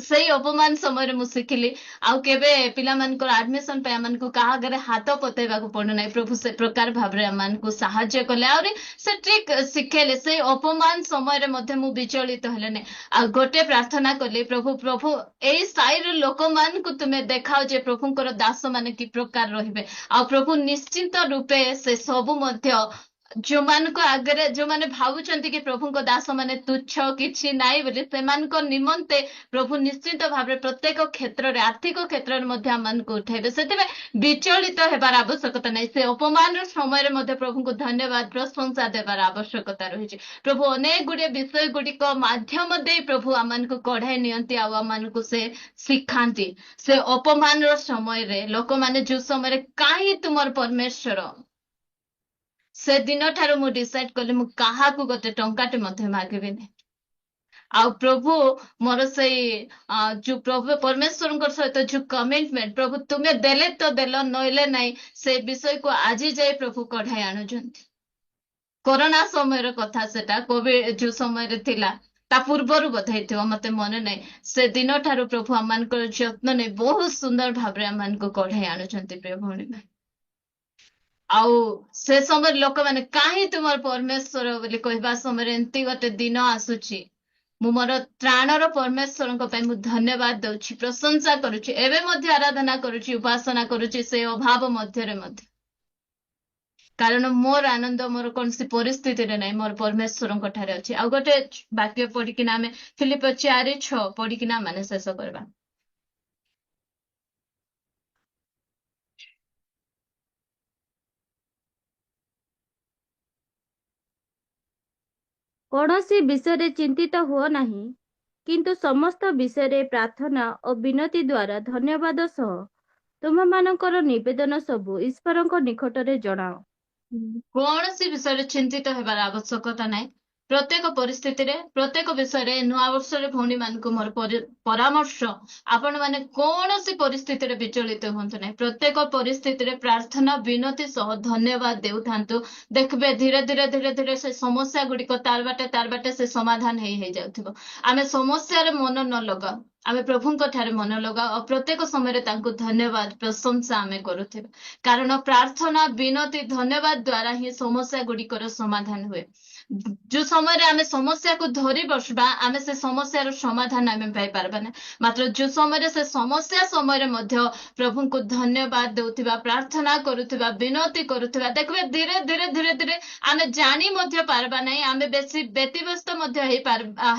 ସେଇ ଅପମାନ ସମୟରେ ମୁଁ ଶିଖିଲି ଆଉ କେବେ ପିଲାମାନଙ୍କର ଆଡମିସନ ପାଇଁ ଆମମାନଙ୍କୁ କାହା ଆଗରେ ହାତ ପତେଇବାକୁ ପଡୁନାହିଁ। ପ୍ରଭୁ ସେ ପ୍ରକାର ଭାବରେ ଆମମାନଙ୍କୁ ସାହାଯ୍ୟ କଲେ ଆହୁରି ସେ ଠିକ ଶିଖେଇଲେ। ସେଇ ଅପମାନ ସମୟରେ ମଧ୍ୟ ମୁଁ ବିଚଳିତ ହେଲେନି। ଆଉ ଗୋଟେ ପ୍ରାର୍ଥନା କଲି ପ୍ରଭୁ ପ୍ରଭୁ ଏଇ ସାହିର ଲୋକମାନଙ୍କୁ ତୁମେ ଦେଖାଅ ଯେ ପ୍ରଭୁଙ୍କର ଦାସ ମାନେ କି ପ୍ରକାର ରହିବେ। ଆଉ ପ୍ରଭୁ ନିଶ୍ଚିନ୍ତ ରୂପେ ସେ ସବୁ ମଧ୍ୟ ଯୋଉମାନଙ୍କ ଆଗରେ ଯୋଉମାନେ ଭାବୁଛନ୍ତି କି ପ୍ରଭୁଙ୍କ ଦାସ ମାନେ ତୁଚ୍ଛ କିଛି ନାହିଁ ବୋଲି ସେମାନଙ୍କ ନିମନ୍ତେ ପ୍ରଭୁ ନିଶ୍ଚିତ ଭାବରେ ପ୍ରତ୍ୟେକ କ୍ଷେତ୍ରରେ ଆର୍ଥିକ କ୍ଷେତ୍ରରେ ମଧ୍ୟ ଆମମାନଙ୍କୁ ଉଠେଇବେ। ସେଥିପାଇଁ ବିଚଳିତ ହେବାର ଆବଶ୍ୟକତା ନାହିଁ। ସେ ଅପମାନର ସମୟରେ ମଧ୍ୟ ପ୍ରଭୁଙ୍କୁ ଧନ୍ୟବାଦ ପ୍ରଶଂସା ଦେବାର ଆବଶ୍ୟକତା ରହିଛି। ପ୍ରଭୁ ଅନେକ ଗୁଡିଏ ବିଷୟ ଗୁଡିକ ମାଧ୍ୟମ ଦେଇ ପ୍ରଭୁ ଆମମାନଙ୍କୁ କଢାଇ ନିଅନ୍ତି ଆଉ ଆମମାନଙ୍କୁ ସେ ଶିଖାନ୍ତି। ସେ ଅପମାନର ସମୟରେ ଲୋକମାନେ ଯୋଉ ସମୟରେ କାହିଁ ତୁମର ପରମେଶ୍ୱର ସେ ଦିନ ଠାରୁ ମୁଁ ଡିସାଇଡ କଲି ମୁଁ କାହାକୁ ଗୋଟେ ଟଙ୍କାଟେ ମଧ୍ୟ ମାଗିବିନି। ଆଉ ପ୍ରଭୁ ମୋର ସେଇ ଯୋଉ ପ୍ରଭୁ ପରମେଶ୍ୱରଙ୍କ ସହିତ ଯୋଉ କମିଟମେଣ୍ଟ ପ୍ରଭୁ ତୁମେ ଦେଲେ ତ ଦେଲ ନଇଲେ ନାହିଁ ସେ ବିଷୟକୁ ଆଜି ଯାଇ ପ୍ରଭୁ କଢାଇ ଆଣୁଛନ୍ତି। କରୋନା ସମୟର କଥା ସେଟା କୋଭିଡ ଯୋଉ ସମୟରେ ଥିଲା ତା ପୂର୍ବରୁ ବୋଧେ ହେଇଥିବ ମତେ ମନେ ନାହିଁ। ସେ ଦିନ ଠାରୁ ପ୍ରଭୁ ଆମମାନଙ୍କର ଯତ୍ନ ନେଇ ବହୁତ ସୁନ୍ଦର ଭାବରେ ଆମମାନଙ୍କୁ କଢାଇ ଆଣୁଛନ୍ତି ପ୍ରିୟ ଭଉଣୀ ଭାଇ। ଆଉ ସେ ସମୟରେ ଲୋକମାନେ କାହିଁ ତୁମର ପରମେଶ୍ୱର ବୋଲି କହିବା ସମୟରେ ଏମିତି ଗୋଟେ ଦିନ ଆସୁଛି ମୁଁ ମୋର ତ୍ରାଣର ପରମେଶ୍ୱରଙ୍କ ପାଇଁ ମୁଁ ଧନ୍ୟବାଦ ଦଉଛି ପ୍ରଶଂସା କରୁଛି। ଏବେ ମଧ୍ୟ ଆରାଧନା କରୁଛି ଉପାସନା କରୁଛି ସେ ଅଭାବ ମଧ୍ୟରେ ମଧ୍ୟ। କାରଣ ମୋର ଆନନ୍ଦ ମୋର କୌଣସି ପରିସ୍ଥିତିରେ ନାହିଁ ମୋର ପରମେଶ୍ୱରଙ୍କ ଠାରେ ଅଛି। ଆଉ ଗୋଟେ ବାକ୍ୟ ପଢିକିନା ଆମେ ଫିଲିପ 4:6 ପଢିକିନା ମାନେ ଶେଷ କରିବା। କୌଣସି ବିଷୟରେ ଚିନ୍ତିତ ହୁଅ ନାହିଁ, କିନ୍ତୁ ସମସ୍ତ ବିଷୟରେ ପ୍ରାର୍ଥନା ଓ ବିନତି ଦ୍ୱାରା ଧନ୍ୟବାଦ ସହ ତୁମମାନଙ୍କର ନିବେଦନ ସବୁ ଈଶ୍ୱରଙ୍କ ନିକଟରେ ଜଣାଅ। କୌଣସି ବିଷୟରେ ଚିନ୍ତିତ ହେବାର ଆବଶ୍ୟକତା ନାହିଁ। ପ୍ରତ୍ୟେକ ପରିସ୍ଥିତିରେ ପ୍ରତ୍ୟେକ ବିଷୟରେ ନୂଆ ବର୍ଷରେ ଭଉଣୀ ମାନଙ୍କୁ ମୋର ପରାମର୍ଶ ଆପଣ ମାନେ କୌଣସି ପରିସ୍ଥିତିରେ ବିଚଳିତ ହୁଅନ୍ତୁ ନାହିଁ। ପ୍ରତ୍ୟେକ ପରିସ୍ଥିତିରେ ପ୍ରାର୍ଥନା ବିନତି ସହ ଧନ୍ୟବାଦ ଦେଉଥାନ୍ତୁ। ଦେଖିବେ ଧୀରେ ଧୀରେ ଧୀରେ ଧୀରେ ସେ ସମସ୍ୟା ଗୁଡିକ ତାର ବାଟେ ସେ ସମାଧାନ ହେଇଯାଉଥିବ। ଆମେ ସମସ୍ୟାରେ ମନ ନ ଲଗାଉ ଆମେ ପ୍ରଭୁଙ୍କ ଠାରେ ମନ ଲଗାଉ ଆଉ ପ୍ରତ୍ୟେକ ସମୟରେ ତାଙ୍କୁ ଧନ୍ୟବାଦ ପ୍ରଶଂସା ଆମେ କରୁଥିବା। କାରଣ ପ୍ରାର୍ଥନା ବିନତି ଧନ୍ୟବାଦ ଦ୍ୱାରା ହିଁ ସମସ୍ୟା ଗୁଡିକର ସମାଧାନ ହୁଏ। ଯୋଉ ସମୟରେ ଆମେ ସମସ୍ୟାକୁ ଧରି ବସିବା ଆମେ ସେ ସମସ୍ୟାର ସମାଧାନ ଆମେ ପାଇପାରିବା ନାହିଁ। ମାତ୍ର ଯୋଉ ସମୟରେ ସେ ସମସ୍ୟା ସମୟରେ ମଧ୍ୟ ପ୍ରଭୁଙ୍କୁ ଧନ୍ୟବାଦ ଦଉଥିବା ପ୍ରାର୍ଥନା କରୁଥିବା ବିନତି କରୁଥିବା ଦେଖିବେ ଧୀରେ ଧୀରେ ଧୀରେ ଧୀରେ ଆମେ ଜାଣି ମଧ୍ୟ ପାରିବା ନାହିଁ। ଆମେ ବେଶୀ ବ୍ୟତିବ୍ୟସ୍ତ ମଧ୍ୟ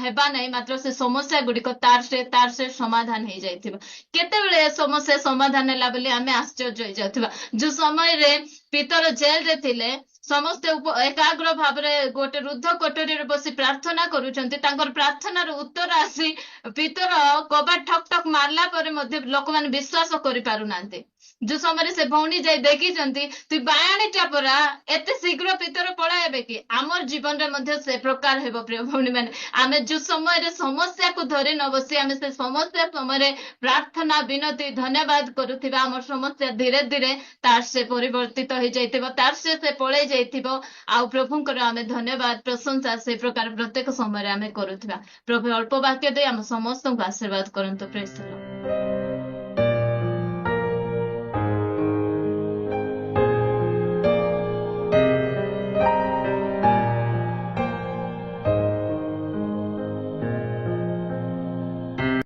ହେବା ନାହିଁ। ମାତ୍ର ସେ ସମସ୍ୟା ଗୁଡିକ ତାର ସେ ସମାଧାନ ହେଇଯାଇଥିବ। କେତେବେଳେ ଏ ସମସ୍ୟା ସମାଧାନ ହେଲା ବୋଲି ଆମେ ଆଶ୍ଚର୍ଯ୍ୟ ହେଇଯାଉଥିବା। ଯୋଉ ସମୟରେ ପିତର ଜେଲରେ ଥିଲେ ସମସ୍ତେ ଏକାଗ୍ର ଭାବରେ ଗୋଟେ ରୁଦ୍ଧ କୋଠରୀରେ ବସି ପ୍ରାର୍ଥନା କରୁଛନ୍ତି। ତାଙ୍କର ପ୍ରାର୍ଥନାର ଉତ୍ତର ଆସି ପିତର କବାଟ ଠକ୍ ଠକ୍ ମାରିଲା ପରେ ମଧ୍ୟ ଲୋକମାନେ ବିଶ୍ୱାସ କରିପାରୁନାହାନ୍ତି। ଯୋଉ ସମୟରେ ସେ ଭଉଣୀ ଯାଇ ଦେଖିଛନ୍ତି ତୁଇ ବାୟାଣୀଟା ପରା ଏତେ ଶୀଘ୍ର ପିତର ପଳାଇବେ କି ଆମର ଜୀବନରେ ମଧ୍ୟ ସେ ପ୍ରକାର ହେବ ପ୍ରିୟ ଭଉଣୀ ମାନେ। ଆମେ ଯୋଉ ସମୟରେ ସମସ୍ୟାକୁ ଧରି ନ ବସି ଆମେ ସେ ସମସ୍ୟା ସମୟରେ ପ୍ରାର୍ଥନା ବିନତି ଧନ୍ୟବାଦ କରୁଥିବା ଆମର ସମସ୍ୟା ଧୀରେ ଧୀରେ ତାର ସେ ପରିବର୍ତ୍ତିତ ହେଇଯାଇଥିବ ତାର ସେ ପଳେଇ ଯାଇଥିବ। ଆଉ ପ୍ରଭୁଙ୍କର ଆମେ ଧନ୍ୟବାଦ ପ୍ରଶଂସା ସେ ପ୍ରକାର ପ୍ରତ୍ୟେକ ସମୟରେ ଆମେ କରୁଥିବା। ପ୍ରଭୁ ଅଳ୍ପ ବାକ୍ୟ ଦେଇ ଆମ ସମସ୍ତଙ୍କୁ ଆଶୀର୍ବାଦ କରନ୍ତୁ। ପ୍ରେଜ ଦି ଲର୍ଡ।